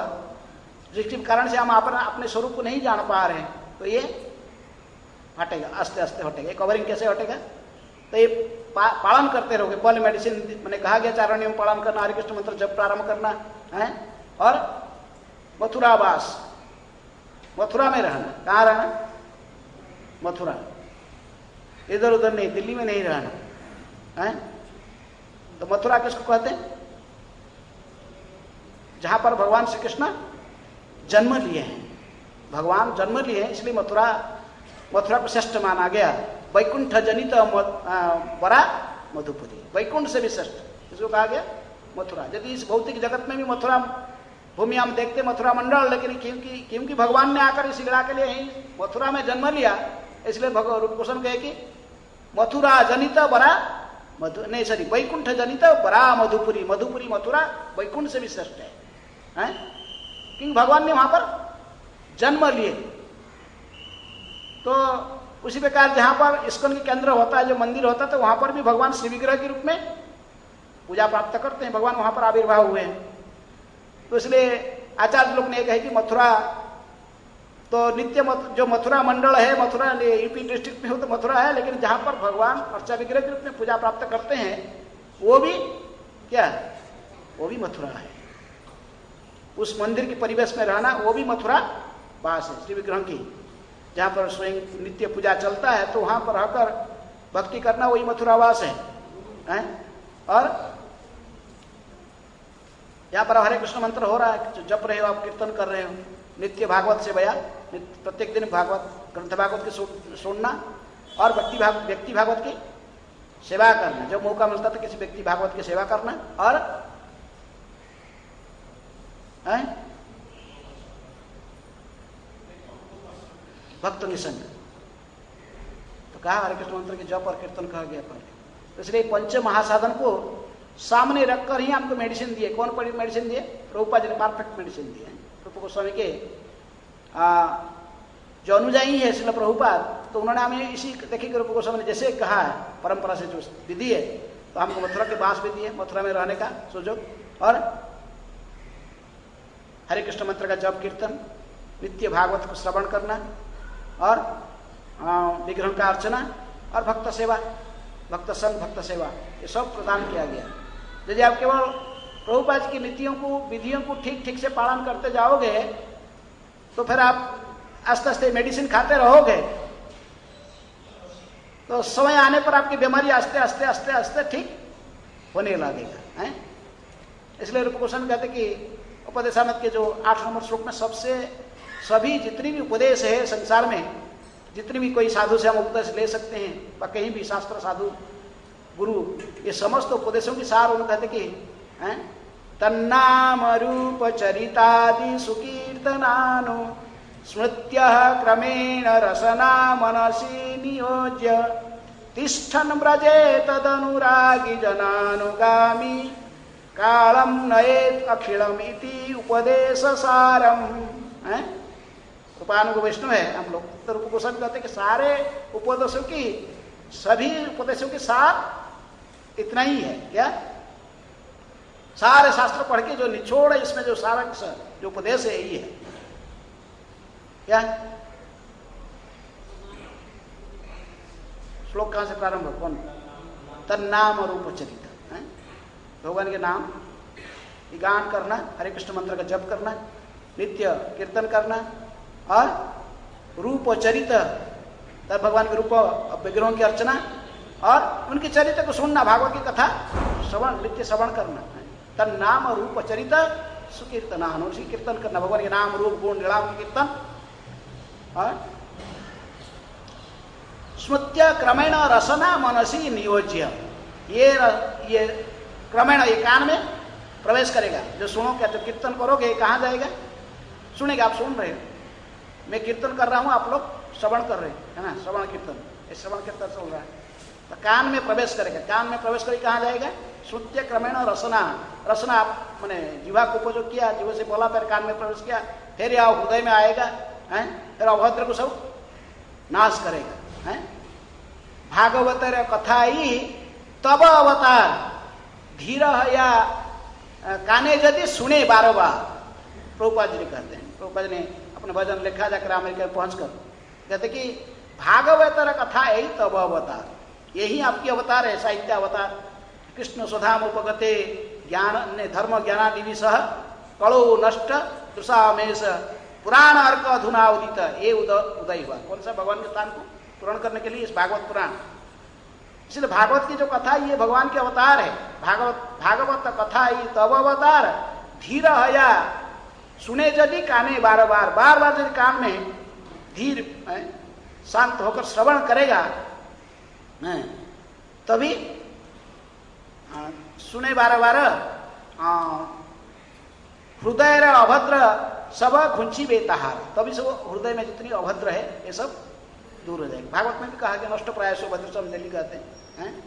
जिसके कारण से हम अपने स्वरूप को नहीं जान पा रहे हैं, तो ये हटेगा, आस्ते आस्ते हटेगा। ये कवरिंग कैसे हटेगा, तो ये पालन करते रहोगे। पहले मेडिसिन मैंने कहा गया चारण नियम पालन करना, हरे कृष्ण मंत्र जब प्रारंभ करना है, और मथुरावास, मथुरा में रहना। कहाँ रहना? मथुरा, इधर उधर नहीं, दिल्ली में नहीं रहना है। तो मथुरा किसको कहते हैं? जहां पर भगवान श्री कृष्ण जन्म लिए हैं। भगवान जन्म लिए हैं इसलिए मथुरा, मथुरा को श्रेष्ठ माना गया। वैकुंठ जनित वरा मधुपुरी, वैकुंठ से भी श्रेष्ठ इसको कहा गया मथुरा। यदि इस भौतिक जगत में भी मथुरा भूमि हम देखते मथुरा मंडल, लेकिन क्योंकि भगवान ने आकर इस लीला के लिए ही मथुरा में जन्म लिया, इसलिए रूप गोस्वामी कहे कि मथुरा जनित वरा मधु, नहीं सॉरी, वैकुंठ जनित वरा मधुपुरी, मधुपुरी मथुरा वैकुंठ से भी श्रेष्ठ है, क्योंकि भगवान ने वहां पर जन्म लिए। तो उसी प्रकार जहां पर इस्कॉन के केंद्र होता है, जो मंदिर होता है, तो वहां पर भी भगवान श्री विग्रह के रूप में पूजा प्राप्त करते हैं। भगवान वहां पर आविर्भाव हुए हैं। तो इसलिए आचार्य लोग ने कहा कि मथुरा तो नित्य जो मथुरा मंडल है, मथुरा यूपी डिस्ट्रिक्ट में हो तो मथुरा है, लेकिन जहां पर भगवान अर्चा विग्रह के रूप में पूजा प्राप्त करते हैं वो भी क्या, वो भी मथुरा है। उस मंदिर के परिवेश में रहना वो भी मथुरा वास है श्री विग्रह की। जहां पर स्वयं नित्य पूजा चलता है तो वहां पर रहकर भक्ति करना वही मथुरावास है। और यहाँ पर हरे कृष्ण मंत्र हो रहा है, जप रहे हो आप, कीर्तन कर रहे हो, नित्य भागवत से बया, प्रत्येक दिन भागवत ग्रंथ भागवत की सुनना और व्यक्ति भागवत की सेवा करना। जब मौका मिलता तो किसी व्यक्ति भागवत की सेवा करना और भक्त निसंग। तो कहा हरे कृष्ण मंत्र के जप और कीर्तन कहा गया पहले। तो इसलिए पंच महासाधन को सामने रखकर ही हमको मेडिसिन दिए। कौन पड़ी मेडिसिन दिए? प्रभुपाद जी ने परफेक्ट मेडिसिन दिए। रूप गोस्वामी के जो अनुजाई है श्रील प्रभुपाद, तो उन्होंने हमें इसी देखिए रूप गोस्वामी ने जैसे कहा है परंपरा से जो विधि है, तो हमको मथुरा के पास भी दिए, मथुरा में रहने का सुजोग, और हरे कृष्ण मंत्र का जप कीर्तन, नित्य भागवत को श्रवण करना और विग्रह का अर्चना और भक्त सेवा, भक्त संग, भक्त सेवा, ये सब प्रदान किया गया। यदि आप केवल प्रभुपाद की नीतियों को, विधियों को ठीक ठीक से पालन करते जाओगे तो फिर आप आस्ते आस्ते मेडिसिन खाते रहोगे, तो समय आने पर आपकी बीमारी आस्ते आस्ते आस्ते आस्ते ठीक होने लगेगा। इसलिए रूप गोस्वामी कहते कि उपदेशामृत के जो 8 नंबर श्लोक में सभी जितनी भी उपदेश है संसार में, जितनी भी कोई साधु से हम उपदेश ले सकते हैं, व कहीं भी शास्त्र साधु गुरु, ये समस्त उपदेशों की सार उन्होंने कहते कि तन्नाम रूप चरितादि सुकीर्तनानु स्मृत्य क्रमेण रसना मनसी नियोज्य तिष्ठन् व्रजे तदनुरागी जनानुगामी कालम नयेत अखिलम इति उपदेश सारम। रूपानुग वैष्णव है हम लोग, तो रूप गोस्वामी कहते हैं कि सारे उपदेशों की, सभी उपदेशों के सार इतना ही है। क्या? सारे शास्त्र पढ़ के जो निचोड़ है, इसमें जो सारा जो उपदेश है यही है। क्या श्लोक कहां से प्रारंभ है? कौन? तन्नाम रूप चरित, भगवान के नाम गान करना, हरे कृष्ण मंत्र का जप करना, नित्य कीर्तन करना और रूप चरित, तब भगवान के रूप विग्रहों की अर्चना और उनके चरित्र को सुनना, भागवत की कथा श्रवण, नित्य श्रवण करना। तन नाम और रूप चरित सुकीर्तना, उसी कीर्तन करना, भगवान के नाम रूप गुण लीलाओं की कीर्तन। और स्मृत्य क्रमेण रसना मनसी नियोज्य, ये क्रमेण ये कान में प्रवेश करेगा। जो सुनोगे, जो कीर्तन करोगे कहाँ जाएगा? सुनेगा, आप सुन रहे हो, मैं कीर्तन कर रहा हूँ, आप लोग श्रवण कर रहे हैं ना, श्रवण कीर्तन, श्रवण कीर्तन चल रहा है, तो कान में प्रवेश करेगा। कान में प्रवेश करके कहाँ जाएगा? श्रुत्य क्रमेण रसना, रसना आप मैंने जीवा को उपयोग किया, जीव से बोला, फिर कान में प्रवेश किया, फिर यह हृदय में आएगा, फिर अभद्र को सब नाश करेगा। भागवत कथा ही तब अवतार धीर या काने यदि सुने बार बार, प्रभुपाद जी कहते हैं। प्रभुपाद ने अपने भजन लिखा जाकर अमेरिका में पहुंचकर कहते कि भागवत कथा यही तब अवतार, यही आपकी अवतार है, साहित्य अवतार। कृष्ण स्वधाम उपगते ज्ञान धर्म ज्ञानादि सह कलो नष्ट दुषामेश पुराण अर्क अधुना उदित, ये उदय हुआ। कौन सा? भगवान के स्थान को पूर्ण करने के लिए इस भागवत पुराण। इसलिए भागवत की जो कथा ये भगवान के अवतार है। भागवत कथा ये तब अवतार धीर हया सुने यदि काने बार बार यदि कान में धीर शांत होकर श्रवण करेगा तभी सुने बार हृदय अभद्र सब खुंची बेताहार, तभी से वो हृदय में जितनी अभद्र है ये सब दूर हो जाएगा। भागवत में भी कहा कि नष्ट प्रायसो भद्र सब दिल्ली कहते हैं।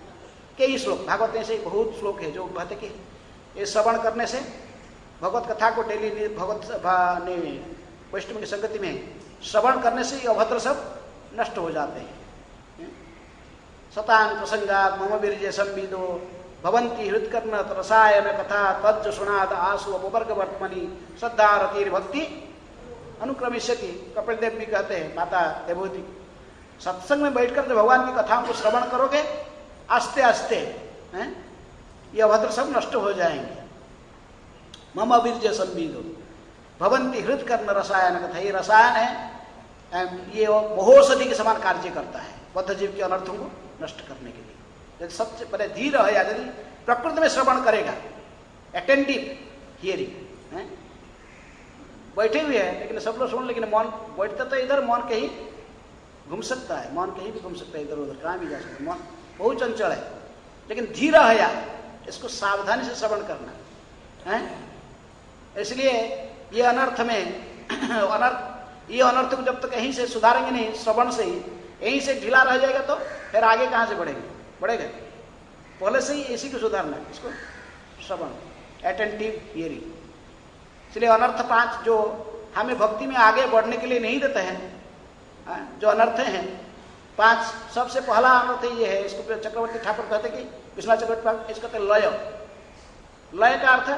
कई श्लोक भागवत में से बहुत श्लोक है जो कहते कि ये श्रवण करने से भगवत कथा को डेली भगवत वैष्णव की संगति में श्रवण करने से ये अभद्र सब नष्ट हो जाते हैं। सतान प्रसंगात मम वीर्य संविदो भवंती हृदकर्ण रसायन कथा तज्ज सुनाद आसु अपवर्ग वर्तमनी श्रद्धा रतिर भक्ति अनुक्रमिष्यति। कपिल देव भी कहते हैं, माता देवहूति, सत्संग में बैठकर जब भगवान की कथाओं को श्रवण करोगे आस्ते आस्ते ये अभद्र सब नष्ट हो जाएंगे। मम वीर्य संविदो भवंती हृदकर्ण रसायन कथा, ये रसायन है, ये महोषधि के समान कार्य करता है बद्ध जीव के अनर्थों को नष्ट करने के लिए। यदि सबसे पहले धीर है, यदि प्रकृति में श्रवण करेगा, अटेंटिव हियरिंग, बैठे हुए हैं लेकिन सब लोग सुन, लेकिन मन बैठता तो इधर, मन कहीं घूम सकता है, मन कहीं भी घूम सकता है, इधर उधर कहाँ भी जा सकता है, मन बहुत चंचल है। लेकिन धीर है या इसको सावधानी से श्रवण करना है। इसलिए ये अनर्थ में ये अनर्थ को जब तक यहीं से सुधारेंगे नहीं, श्रवण से ही यहीं से ढीला रह जाएगा तो फिर आगे कहाँ से बढ़ेंगे? पहले से ही इसी को सुधारना है, इसको श्रवण, अटेंटिव हियरिंग। इसलिए अनर्थ 5 जो हमें भक्ति में आगे बढ़ने के लिए नहीं देते हैं, जो अनर्थ हैं 5, सबसे पहला अनर्थ ये है, इसको चक्रवर्ती ठाकुर कहते कि विश्वनाथ चक्रवर्ती इसको कहते लय। लय का अर्थ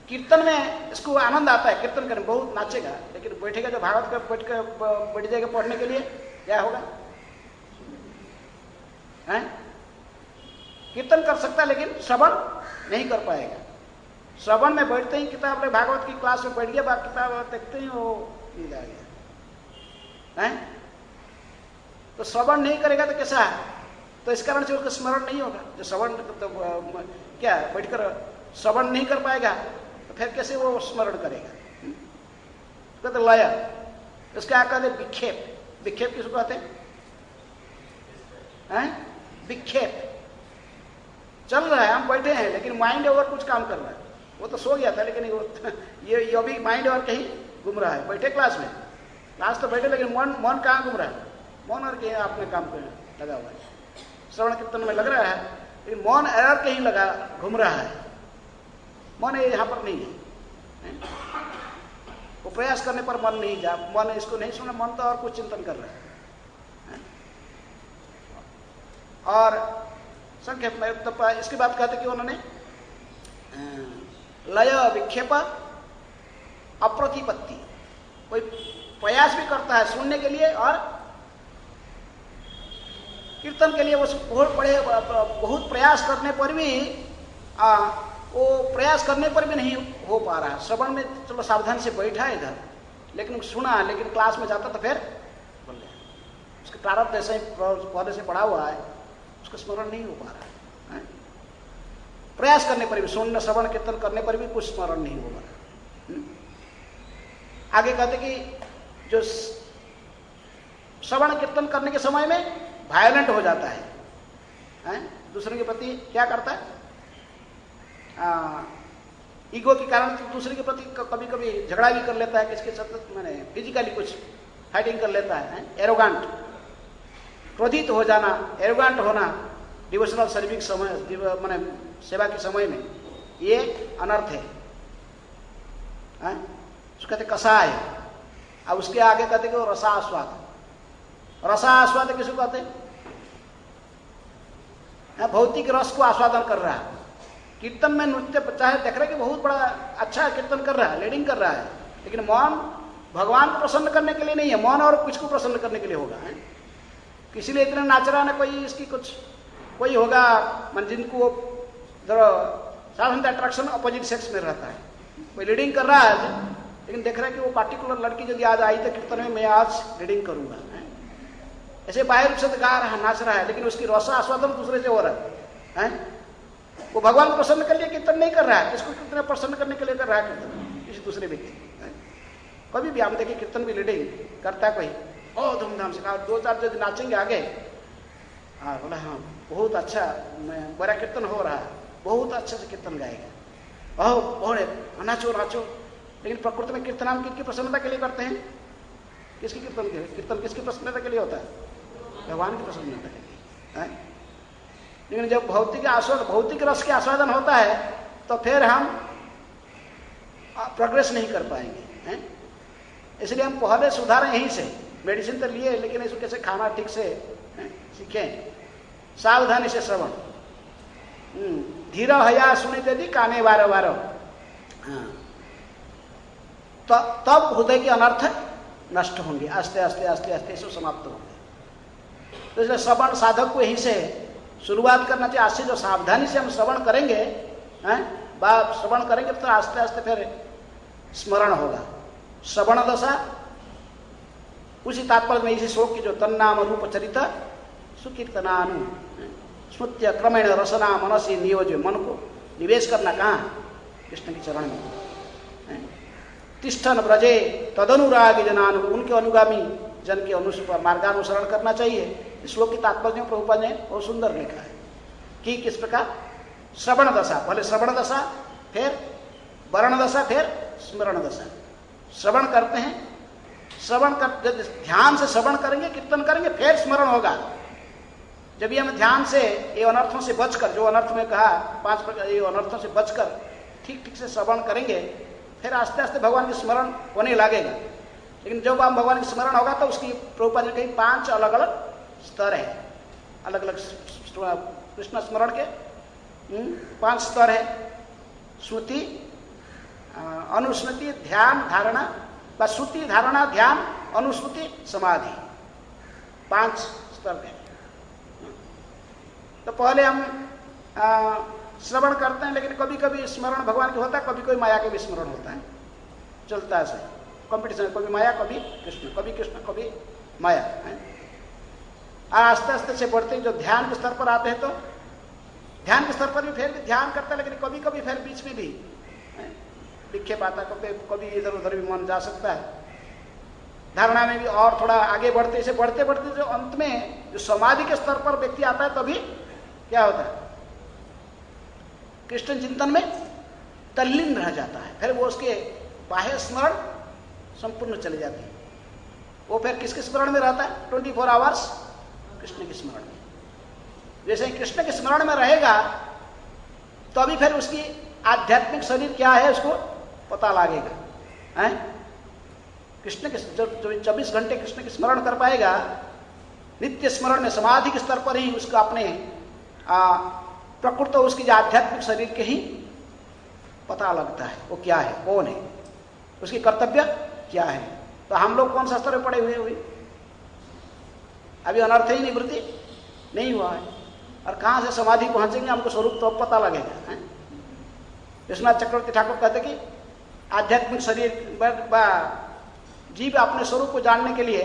कीर्तन में इसको आनंद आता है, कीर्तन करने बहुत नाचेगा, लेकिन बैठेगा जो भागवत का बैठ जाएगा पढ़ने के लिए, क्या होगा? कीर्तन कर सकता है लेकिन श्रवण नहीं कर पाएगा। श्रवण में बैठते ही किताब भागवत की क्लास में बैठ गया, बाकी किताब देखते ही वो नींद आ गया। तो श्रवण नहीं करेगा तो कैसा है? तो इस कारण से उसका स्मरण नहीं होगा। जो श्रवण तो क्या बैठकर श्रवण नहीं कर पाएगा तो फिर कैसे वो स्मरण करेगा? कहते लय। इसका क्या कहते? विक्षेप। विक्षेप किसको कहते हैं? विक्षेप। चल रहा है, हम बैठे हैं लेकिन माइंड और कुछ काम कर रहा है। वो तो सो गया था लेकिन ये अभी माइंड और कहीं घूम रहा है। बैठे क्लास में, क्लास तो बैठे लेकिन मन कहाँ घूम रहा है? मन और कहीं अपने काम पे लगा हुआ है, श्रवण कीर्तन में लग रहा है लेकिन मन और कहीं लगा घूम रहा है। मन यहाँ पर नहीं है। वो प्रयास करने पर मन नहीं जा, मन इसको नहीं सुना, मन तो और कुछ चिंतन कर रहा है। और संक्षेप में तो इसके बाद कहते कि उन्होंने लय विक्षेप अप्रतिपत्ति, कोई प्रयास भी करता है सुनने के लिए और कीर्तन के लिए, वो बहुत प्रयास करने पर भी वो प्रयास करने पर भी नहीं हो पा रहा। श्रवण में चलो सावधान से बैठा है इधर, लेकिन सुना, लेकिन क्लास में जाता तो फिर बोल रहे उसके प्रारब्ध ऐसे ही पहले से पड़ा हुआ है, उसका स्मरण नहीं हो पा रहा है। प्रयास करने पर भी, सुनने श्रवण कीर्तन करने पर भी कुछ स्मरण नहीं हो रहा। आगे कहते कि जो श्रवण कीर्तन करने के समय में वायलेंट हो जाता है, दूसरे के प्रति क्या करता है? ईगो के कारण दूसरे के प्रति कभी कभी झगड़ा भी कर लेता है, किसके साथ मैंने फिजिकली कुछ फाइटिंग कर लेता है। एरोगांट, क्रोधित हो जाना, एरोगांट होना डिवोशनल सर्विस समय, मैंने सेवा के समय में, ये अनर्थ है। उसको कहते कसाय। अब उसके आगे कहते कि वो रसास्वाद। रसास्वाद किसको कहते हैं? भौतिक रस को आस्वादन कर रहा है। कीर्तन में नृत्य चाहे देख रहे कि बहुत बड़ा अच्छा कीर्तन कर रहा है, लीडिंग कर रहा है, लेकिन मन भगवान को प्रसन्न करने के लिए नहीं है, मन और कुछ को प्रसन्न करने के लिए होगा। किसी लिए इतना नाच रहा ना, कोई इसकी कुछ कोई होगा मन जिनको वो साधारणतः अट्रैक्शन अपोजिट सेक्स में रहता है, कोई लीडिंग कर रहा है लेकिन देख रहा है कि वो पार्टिकुलर लड़की यदि आज आई तो कीर्तन में मैं आज लीडिंग करूंगा, ऐसे बाह्य रूप से तो गा रहा नाच रहा है लेकिन उसकी रसा आस्वादन दूसरे से हो रहा है। वो भगवान को प्रसन्न करने कीर्तन नहीं कर रहा है, इसको कितना प्रसन्न करने के लिए कर रहा है कीर्तन किसी दूसरे व्यक्ति। कभी भी हम देखिए कीर्तन भी लीडिंग करता है कोई, ओ धूमधाम से कहा, 2-4 जो नाचेंगे आगे, हाँ बोला हाँ बहुत अच्छा बड़ा कीर्तन हो रहा है, बहुत अच्छे से कीर्तन गाएगा, ओह बहुत नाचो नाचो। लेकिन प्रकृति में कीर्तन हम किसकी प्रसन्नता के लिए करते हैं? किसकी कीर्तन के? कीर्तन किसकी प्रसन्नता के लिए होता है? भगवान की प्रसन्नता के लिए। लेकिन जब भौतिक रस के आस्वादन होता है तो फिर हम प्रोग्रेस नहीं कर पाएंगे। इसलिए हम पहले सुधारें यहीं से, मेडिसिन तो लिए लेकिन इसको कैसे खाना ठीक से सीखें, सावधानी से श्रवण, धीरा हया सुनिते दी काने वारो वारो, हाँ तब हृदय के अनर्थ नष्ट होंगे, आस्ते आस्ते आस्ते आस्ते सब समाप्त होंगे। तो इसलिए श्रवण साधक को यहीं से शुरुआत करना चाहिए। आज से जो सावधानी से हम श्रवण करेंगे, श्रवण करेंगे तो आस्ते आस्ते फिर स्मरण होगा। श्रवण दशा उसी तात्पर्य में इसी श्लोक की जो तन्नाम रूप चरित सुकीर्तनानु स्मृत्य क्रमेण रसना मनसी नियोज्य, मन को निवेश करना कहाँ? कृष्ण के चरण में। तिष्ठन ब्रजे तदनुराग जनानु, उनके अनुगामी जन के मार्गानुसरण करना चाहिए। इस श्लोक की तात्पर्य में प्रभुपाद ने बहुत सुंदर लिखा है कि किस प्रकार श्रवण दशा, पहले श्रवण दशा, फिर वर्ण दशा, फिर स्मरण दशा। श्रवण करते हैं, श्रवण कर ध्यान से श्रवण करेंगे, कीर्तन करेंगे, फिर स्मरण होगा। जब ये हम ध्यान से ये अनर्थों से बचकर, जो अनर्थ में कहा 5 प्रकार, ये अनर्थों से बचकर ठीक ठीक से श्रवण करेंगे, फिर आस्ते आस्ते भगवान की स्मरण होने लगेगा। लेकिन जब हम भगवान की स्मरण होगा तो उसकी प्रभुपाद ने कही 5 अलग अलग स्तर है, अलग अलग कृष्ण स्मरण के 5 स्तर है। श्रुति, अनुस्मृति, ध्यान, धारणा, बस श्रुति, धारणा, ध्यान, अनुस्मृति, समाधि, 5 स्तर है। तो पहले हम श्रवण करते हैं, लेकिन कभी कभी स्मरण भगवान की होता है, कभी कोई माया के भी स्मरण होता है, चलता है ऐसे कॉम्पिटिशन, कभी माया कभी कृष्ण कभी माया है। आस्ते आस्ते से बढ़ते जो ध्यान के स्तर पर आते हैं तो ध्यान के स्तर पर भी फिर भी ध्यान करता है, लेकिन कभी कभी फिर बीच में भी विक्षेप आता है, कभी इधर उधर भी मन जा सकता है। धारणा में भी और थोड़ा आगे बढ़ते, इसे बढ़ते बढ़ते जो अंत में जो समाधि के स्तर पर व्यक्ति आता है तभी क्या होता है? कृष्ण चिंतन में तल्लीन रह जाता है, फिर वो उसके बाह्य स्मरण संपूर्ण चले जाते हैं। वो फिर किसके स्मरण में रहता है? 24 आवर्स कृष्ण के स्मरण में। जैसे ही कृष्ण के स्मरण में रहेगा तो अभी फिर उसकी आध्यात्मिक शरीर क्या है उसको पता लगेगा है। कृष्ण के जब 24 घंटे कृष्ण के स्मरण कर पाएगा, नित्य स्मरण में समाधि के स्तर पर ही उसका अपने प्रकृत उसकी जो आध्यात्मिक शरीर के ही पता लगता है, वो क्या है, कौन है, उसकी कर्तव्य क्या है। तो हम लोग कौन सा स्तर में पड़े हुए अभी अनर्थ ही निवृत्ति नहीं हुआ है, और कहाँ से समाधि पहुंचेंगे हमको स्वरूप तो पता लगेगा। विश्वनाथ चक्रवर्ती ठाकुर कहते कि आध्यात्मिक शरीर जीव अपने स्वरूप को जानने के लिए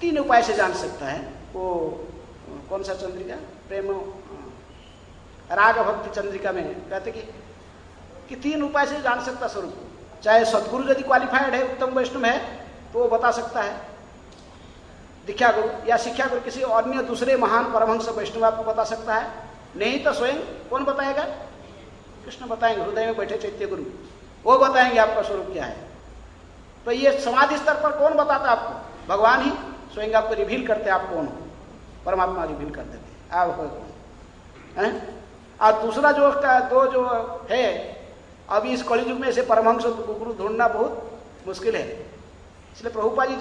3 उपाय से जान सकता है। वो कौन सा चंद्रिका, प्रेम राग भक्ति चंद्रिका में कहते कि 3 उपाय से जान सकता स्वरूप को। चाहे सदगुरु यदि क्वालिफाइड है, उत्तम वैष्णव है, तो वो बता सकता है, दीक्षा गुरु या शिक्षा गुरु किसी अन्य दूसरे महान परमहंस वैष्णव आपको बता सकता है। नहीं तो स्वयं कौन बताएगा? कृष्ण बताएंगे, हृदय में बैठे चैत्य गुरु, वो बताएंगे आपका स्वरूप क्या है। तो ये समाधि स्तर पर कौन बताता है आपको? भगवान ही स्वयं आपको रिवील करते आप कौन हो, परमात्मा रिवील कर देते आप कौन। और दूसरा जो जो है, अभी इस कलियुग में ऐसे परमहंस गुरु ढूंढना बहुत मुश्किल है। इसलिए प्रभुपाद जी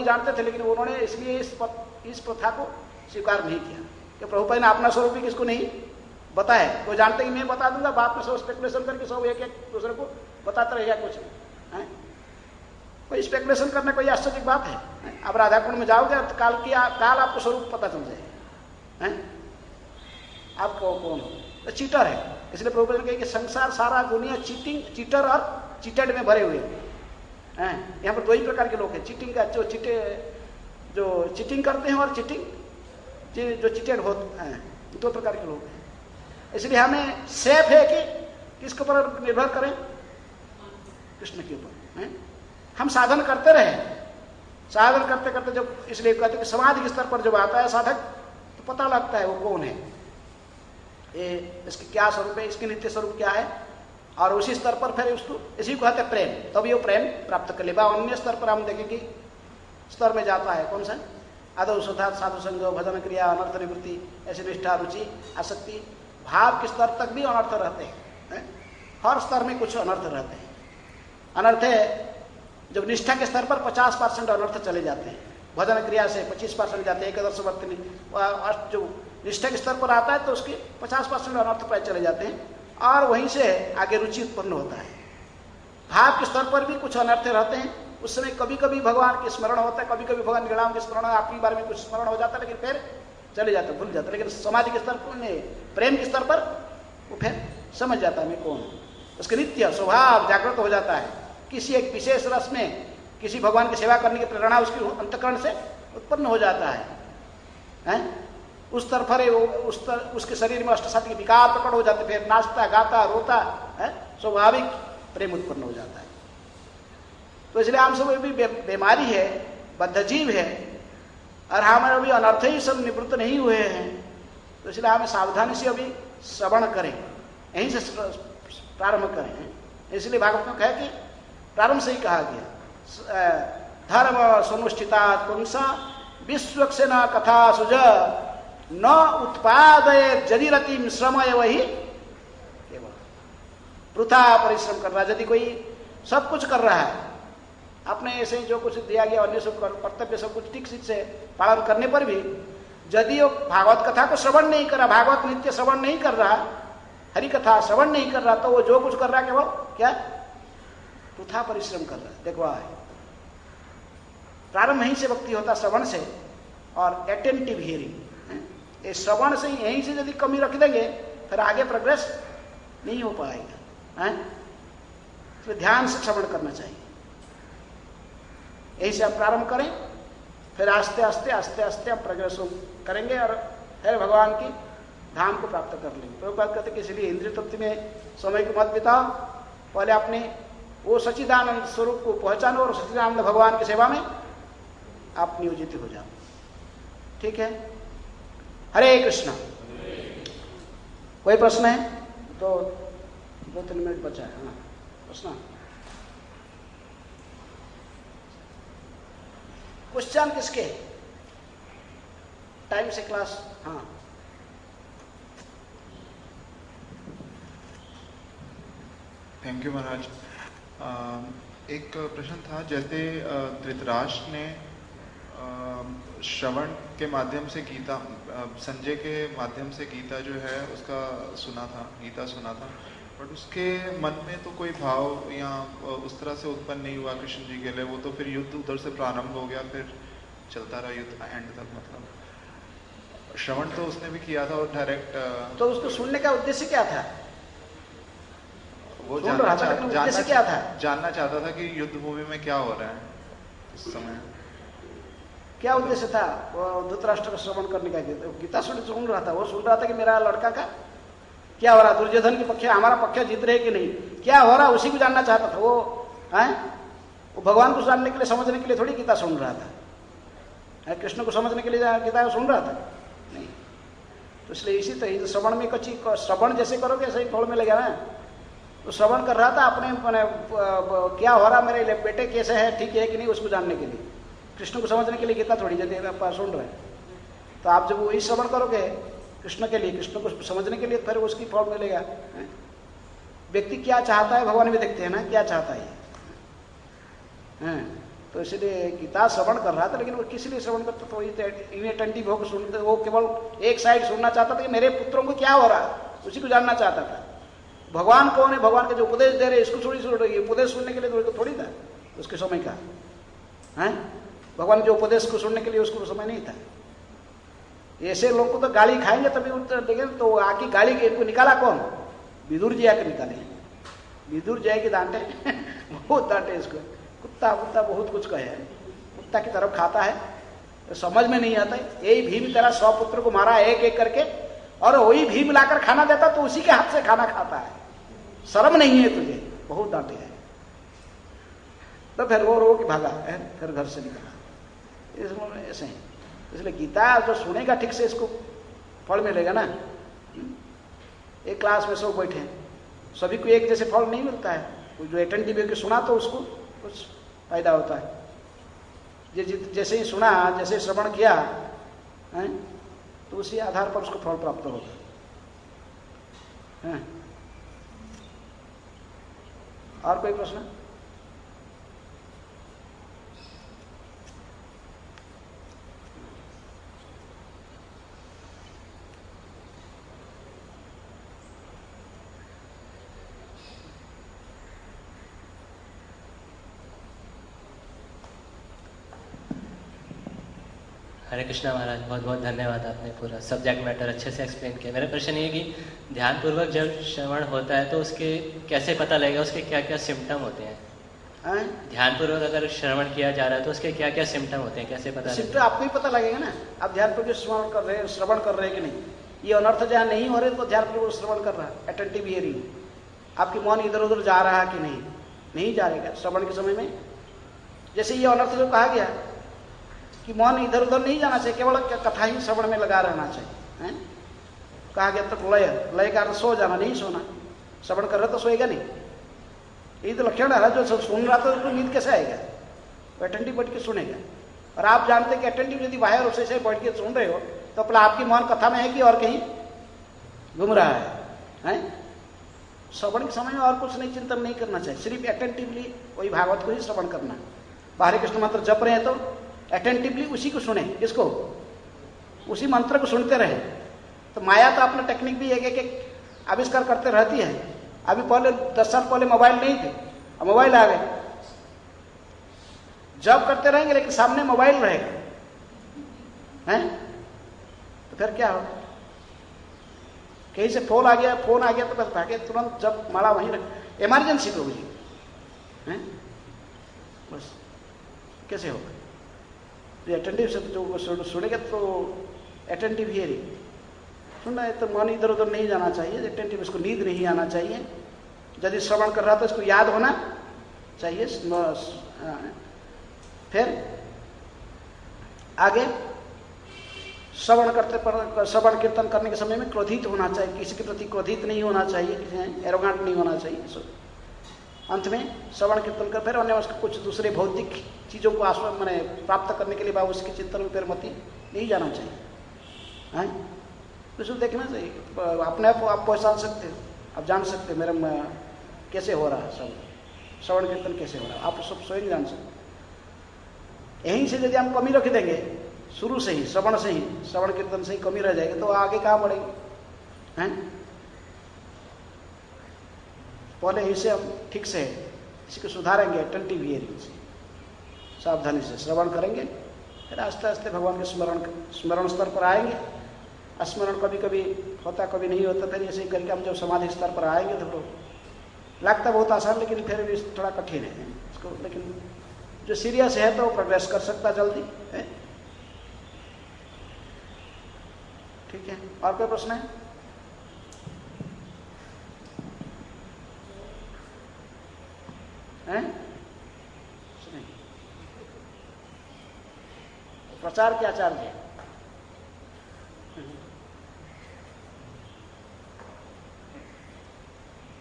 जानते थे, लेकिन उन्होंने इसलिए इस प्रथा को स्वीकार नहीं किया कि प्रभुपाद ने अपना स्वरूप भी किसको नहीं बताया। वो जानते कि मैं बता दूंगा, बाद में सब स्पेकुलेशन करके सब एक दूसरे को बताते रहेगा कुछ नहीं। कोई स्पेकुलेशन करना कोई आश्चर्य की बात है? आप राधा कुंड में जाओगे तो काल आपको स्वरूप पता चल जाएगा। आप कौन हो? तो चीटर है। इसलिए प्रभुपाद ने कहा कि संसार सारा दुनिया चीटर और चीटेड में भरे हुए हैं। यहाँ पर दो ही प्रकार के लोग हैं, चीटिंग का जो चीटिंग करते हैं और जो चीटेड होते हैं, दो प्रकार के लोग हैं। इसलिए हमें सेफ है कि किसके ऊपर निर्भर करें? कृष्ण के ऊपर। हम साधन करते रहे, साधन करते करते जब, इसलिए कहते कि समाधि के स्तर पर जब आता है साधक तो पता लगता है वो कौन है, इसकी क्या स्वरूप है, इसकी नित्य स्वरूप क्या है, और उसी स्तर पर फिर उसको, इसी को कहते हैं प्रेम। तब ये प्रेम प्राप्त कर ले। अन्य स्तर पर हम देखेंगे स्तर में जाता है कौन सा? आदौ सुधा, साधु संग, भजन क्रिया, अनर्थ निवृत्ति, ऐसी निष्ठा, रुचि, आसक्ति, भाव के स्तर तक भी अनर्थ रहते हैं। हर स्तर में कुछ अनर्थ रहते हैं। अनर्थ है जब निष्ठा के स्तर पर 50% अनर्थ चले जाते हैं, भजन क्रिया से 25% जाते हैं, एकदर्श वर्तनी, जो निष्ठा के स्तर पर आता है तो उसके 50% अनर्थ प्राय चले जाते हैं, और वहीं से आगे रुचि उत्पन्न होता है। भाव के स्तर पर भी कुछ अनर्थ रहते हैं। उस समय कभी कभी भगवान के स्मरण होता है, कभी कभी भगवान निर्णाम के स्मरण, अपनी बारे में कुछ स्मरण हो जाता है, लेकिन फिर चले जाते, भूल जाता है। लेकिन समाधि के स्तर पर, प्रेम के स्तर पर वो फिर समझ जाता है मैं कौन हूँ। उसके नित्य स्वभाव जागृत हो जाता है। किसी एक विशेष रस में किसी भगवान की सेवा करने की प्रेरणा उसकी अंतःकरण से उत्पन्न हो जाता है। उस तरफ उसके शरीर में अष्टसात्विक के विकार प्रकट हो जाते, फिर नाचता, गाता, रोता है, स्वाभाविक प्रेम उत्पन्न हो जाता है। तो इसलिए हम सब भी बीमारी है, बद्धजीव है, और हमारे अभी अनर्थ ही सब निवृत्त नहीं हुए हैं। तो इसलिए हमें सावधानी से अभी श्रवण करें, यहीं से प्रारंभ करें। इसलिए भागवत में कहा कि प्रारंभ से ही कहा गया, धर्म सुनुष्ठिता पुंसा विश्वक्षेण कथा सुज न उत्पादय जदिरतिम श्रमय वही केवल। वृथा परिश्रम कर रहा है। यदि कोई सब कुछ कर रहा है, अपने ऐसे जो कुछ दिया गया अन्य सब कर्तव्य सब कुछ ठीक से पालन करने पर भी यदि वो भागवत कथा को श्रवण नहीं कर रहा, भागवत नित्य श्रवण नहीं कर रहा, हरि कथा श्रवण नहीं कर रहा, तो वो जो कुछ कर रहा है केवल क्या? वृथा परिश्रम कर रहा है। देखो प्रारंभ यहीं से भक्ति होता, श्रवण से और अटेंटिव हियरिंग। ये श्रवण से यहीं से यदि कमी रख देंगे फिर आगे प्रोग्रेस नहीं हो पाएगा। तो ध्यान से श्रवण करना चाहिए। यही से हम प्रारंभ करें, फिर आस्ते आस्ते आस्ते आस्ते हम प्रोग्रेस करेंगे और फिर भगवान की धाम को प्राप्त कर लेंगे। प्रभुपाद कहते कि इसलिए इंद्रिय तृप्ति में समय को मत बिताओ, पहले अपने वो सच्चिदानंद स्वरूप को पहचानो और सच्चिदानंद भगवान की सेवा में आप नियोजित हो जाओ। ठीक है? हरे कृष्ण। कोई प्रश्न है? तो 2-3 मिनट बचा है। हाँ, प्रश्न? क्वेश्चन किसके? टाइम से क्लास। हाँ, थैंक यू महाराज। एक प्रश्न था, जैसे धृतराष्ट्र ने श्रवण के माध्यम से गीता, संजय के माध्यम से गीता जो है उसका सुना था, गीता सुना था, बट उसके मन में तो कोई भाव या उस तरह से उत्पन्न नहीं हुआ कृष्ण जी के लिए। वो तो फिर युद्ध उधर से प्रारंभ हो गया, फिर चलता रहा युद्ध एंड तक। मतलब श्रवण तो उसने भी किया था और डायरेक्ट। तो उसको सुनने का उद्देश्य क्या था? वो जानना चाहता था कि युद्ध भूमि में क्या हो रहा है इस समय। क्या उद्देश्य था धृतराष्ट्र का श्रवण करने का? गीता सुन रहा था, वो सुन रहा था कि मेरा लड़का का क्या हो रहा, दुर्योधन के पक्ष हमारा पक्ष जीत रहे कि नहीं, क्या हो रहा, उसी को जानना चाहता था वो। वो भगवान को जानने के लिए, समझने के लिए थोड़ी गीता सुन रहा था। कृष्ण को समझने के लिए गीता सुन रहा था नहीं। तो इसलिए इसी तरह श्रवण में कच्ची, श्रवण जैसे करोगे ऐसे ही फल मिलेगा ना। तो श्रवण कर रहा था अपने क्या हो रहा, मेरे बेटे कैसे है, ठीक है कि नहीं, उसको जानने के लिए। कृष्ण को समझने के लिए गीता थोड़ी यदि आप सुन रहे हैं तो आप जब वही श्रवण करोगे कृष्ण के लिए, कृष्ण को समझने के लिए, फिर उसकी फल मिलेगा। व्यक्ति क्या चाहता है भगवान भी देखते हैं ना, क्या चाहता है। तो इसलिए गीता श्रवण कर रहा था, लेकिन वो किस लिए श्रवण करता था? वही इनअटेंटिव होकर सुनते, वो केवल एक साइड सुनना चाहता था कि मेरे पुत्रों को क्या हो रहा है, उसी को जानना चाहता था। भगवान कौन है, भगवान के जो उपदेश दे रहे इसको थोड़ी सुन रही, उपदेश सुनने के लिए थोड़ी था। उसके समय का है। भगवान के उपदेश को सुनने के लिए उसको समय नहीं था। ऐसे लोग को तो गाली खाएंगे तभी उत्तर देंगे। तो आके गाली के इनको निकाला कौन? विदुर जी आके निकाले। विदुर जी आके डांटे बहुत डांटे इसको। कुत्ता कुत्ता बहुत कुछ कहे, कुत्ता की तरफ खाता है, तो समझ में नहीं आता। यही भीम तेरा 100 पुत्र को मारा एक एक करके, और वही भीम लाकर खाना देता तो उसी के हाथ से खाना खाता है। शर्म नहीं है तुझे? बहुत डांटे है। तो फिर वो रो के भागा है, फिर घर से निकला। इसमें ऐसे ही, इसलिए गीता जो सुनेगा ठीक से इसको फल मिलेगा ना। एक क्लास में सब बैठे हैं, सभी को एक जैसे फल नहीं मिलता है। कोई जो अटेंटिव होकर सुना तो उसको कुछ फायदा होता है। जैसे ही सुना, जैसे श्रवण किया है, तो उसी आधार पर उसको फल प्राप्त होगा है। और कोई प्रश्न? हरे कृष्णा महाराज, बहुत बहुत धन्यवाद। आपने पूरा सब्जेक्ट मैटर अच्छे से एक्सप्लेन किया। मेरा प्रश्न ये कि ध्यानपूर्वक जब श्रवण होता है तो उसके कैसे पता लगेगा उसके क्या क्या सिम्टम होते हैं? ध्यानपूर्वक अगर श्रवण किया जा रहा है तो उसके क्या क्या सिम्टम होते हैं, कैसे पता? सिम्टम आपको ही पता लगेगा ना। आप ध्यानपूर्वक श्रवण कर रहे हैं कि नहीं। ये अनर्थ जहाँ नहीं हो रहे तो ध्यानपूर्वक श्रवण कर रहा है, अटेंटिव हियरिंग। आपकी मन इधर उधर जा रहा है कि नहीं जा रहेगा श्रवण के समय में। जैसे ये अनर्थ जो कहा गया कि मन इधर उधर नहीं जाना चाहिए, केवल कथा ही श्रवण में लगा रहना चाहिए है? कहा गया तो लय का अर्थ सो जाना, नहीं सोना। श्रवण कर रहे तो सोएगा नहीं। यही तो लक्षण है। जो सुन रहा था उसको नींद कैसे आएगा? तो अटेंटिव बैठ के सुनेगा। और आप जानते कि अटेंटिव यदि बाहर उसे से बैठ के सुन रहे हो तो अपना आपकी मन कथा में है कि और कहीं घूम रहा है? श्रवण के समय में और कुछ नहीं, चिंतन नहीं करना चाहिए। सिर्फ अटेंटिवली वही भागवत को ही श्रवण करना। बाहरी कृष्ण मंत्र जप रहे हैं तो अटेंटिवली उसी को सुने। किसको? उसी मंत्र को सुनते रहे। तो माया तो अपना टेक्निक भी एक आविष्कार करते रहती है। अभी पहले 10 साल पहले मोबाइल नहीं थे, अब मोबाइल आ गए। जब करते रहेंगे लेकिन सामने मोबाइल रहेगा हैं, तो फिर क्या होगा? कहीं से फोन आ गया तो बस भागे तुरंत, जब माला वहीं रख, इमरजेंसी पे हुई हैं, बस कैसे होगा? अटेंटिव से जो सुनेगा तो अटेंटिव हियरिंग सुनना है तो मन इधर उधर नहीं जाना चाहिए। अटेंटिव, इसको नींद नहीं आना चाहिए। यदि श्रवण कर रहा तो इसको याद होना चाहिए। फिर आगे श्रवण कीर्तन करने के समय में क्रोधित होना चाहिए। किसी के प्रति क्रोधित नहीं होना चाहिए, एरोगेंट नहीं होना चाहिए। अंत में श्रवण कीर्तन कर फिर अन्य कुछ दूसरे भौतिक चीज़ों को आश्रम मैंने प्राप्त करने के लिए बाबू उसके चिंतन में फिर मती नहीं जाना चाहिए है। उसको देखना चाहिए। अपने आप पहचान सकते हो, आप जान सकते हो मेरा कैसे हो रहा है, श्रवण कीर्तन कैसे हो रहा है, आप सब स्वयं जान सकते। यहीं से यदि हम कमी रख देंगे शुरू से ही, श्रवण कीर्तन से ही कमी रह जाएगी तो आगे कहाँ बढ़ेगी हैं? पहले इसे हम ठीक से इसी को सुधारेंगे। अटेंटिव हियरिंग से सावधानी से श्रवण करेंगे, फिर आस्ते आस्ते भगवान के स्मरण स्तर पर आएंगे। स्मरण कभी कभी होता, कभी नहीं होता। फिर ऐसे ही करके हम जब समाधि स्तर पर आएंगे तो लगता बहुत आसान, लेकिन फिर भी थोड़ा कठिन है इसको। लेकिन जो सीरियस है तो प्रोग्रेस कर सकता जल्दी है। ठीक है, और कोई प्रश्न है? प्रचार क्या चार्ज है?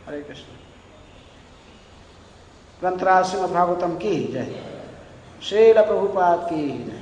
हरे कृष्ण। ग्रंथराज श्रीमद् भागवतम की जय। श्रील प्रभुपाद की जय।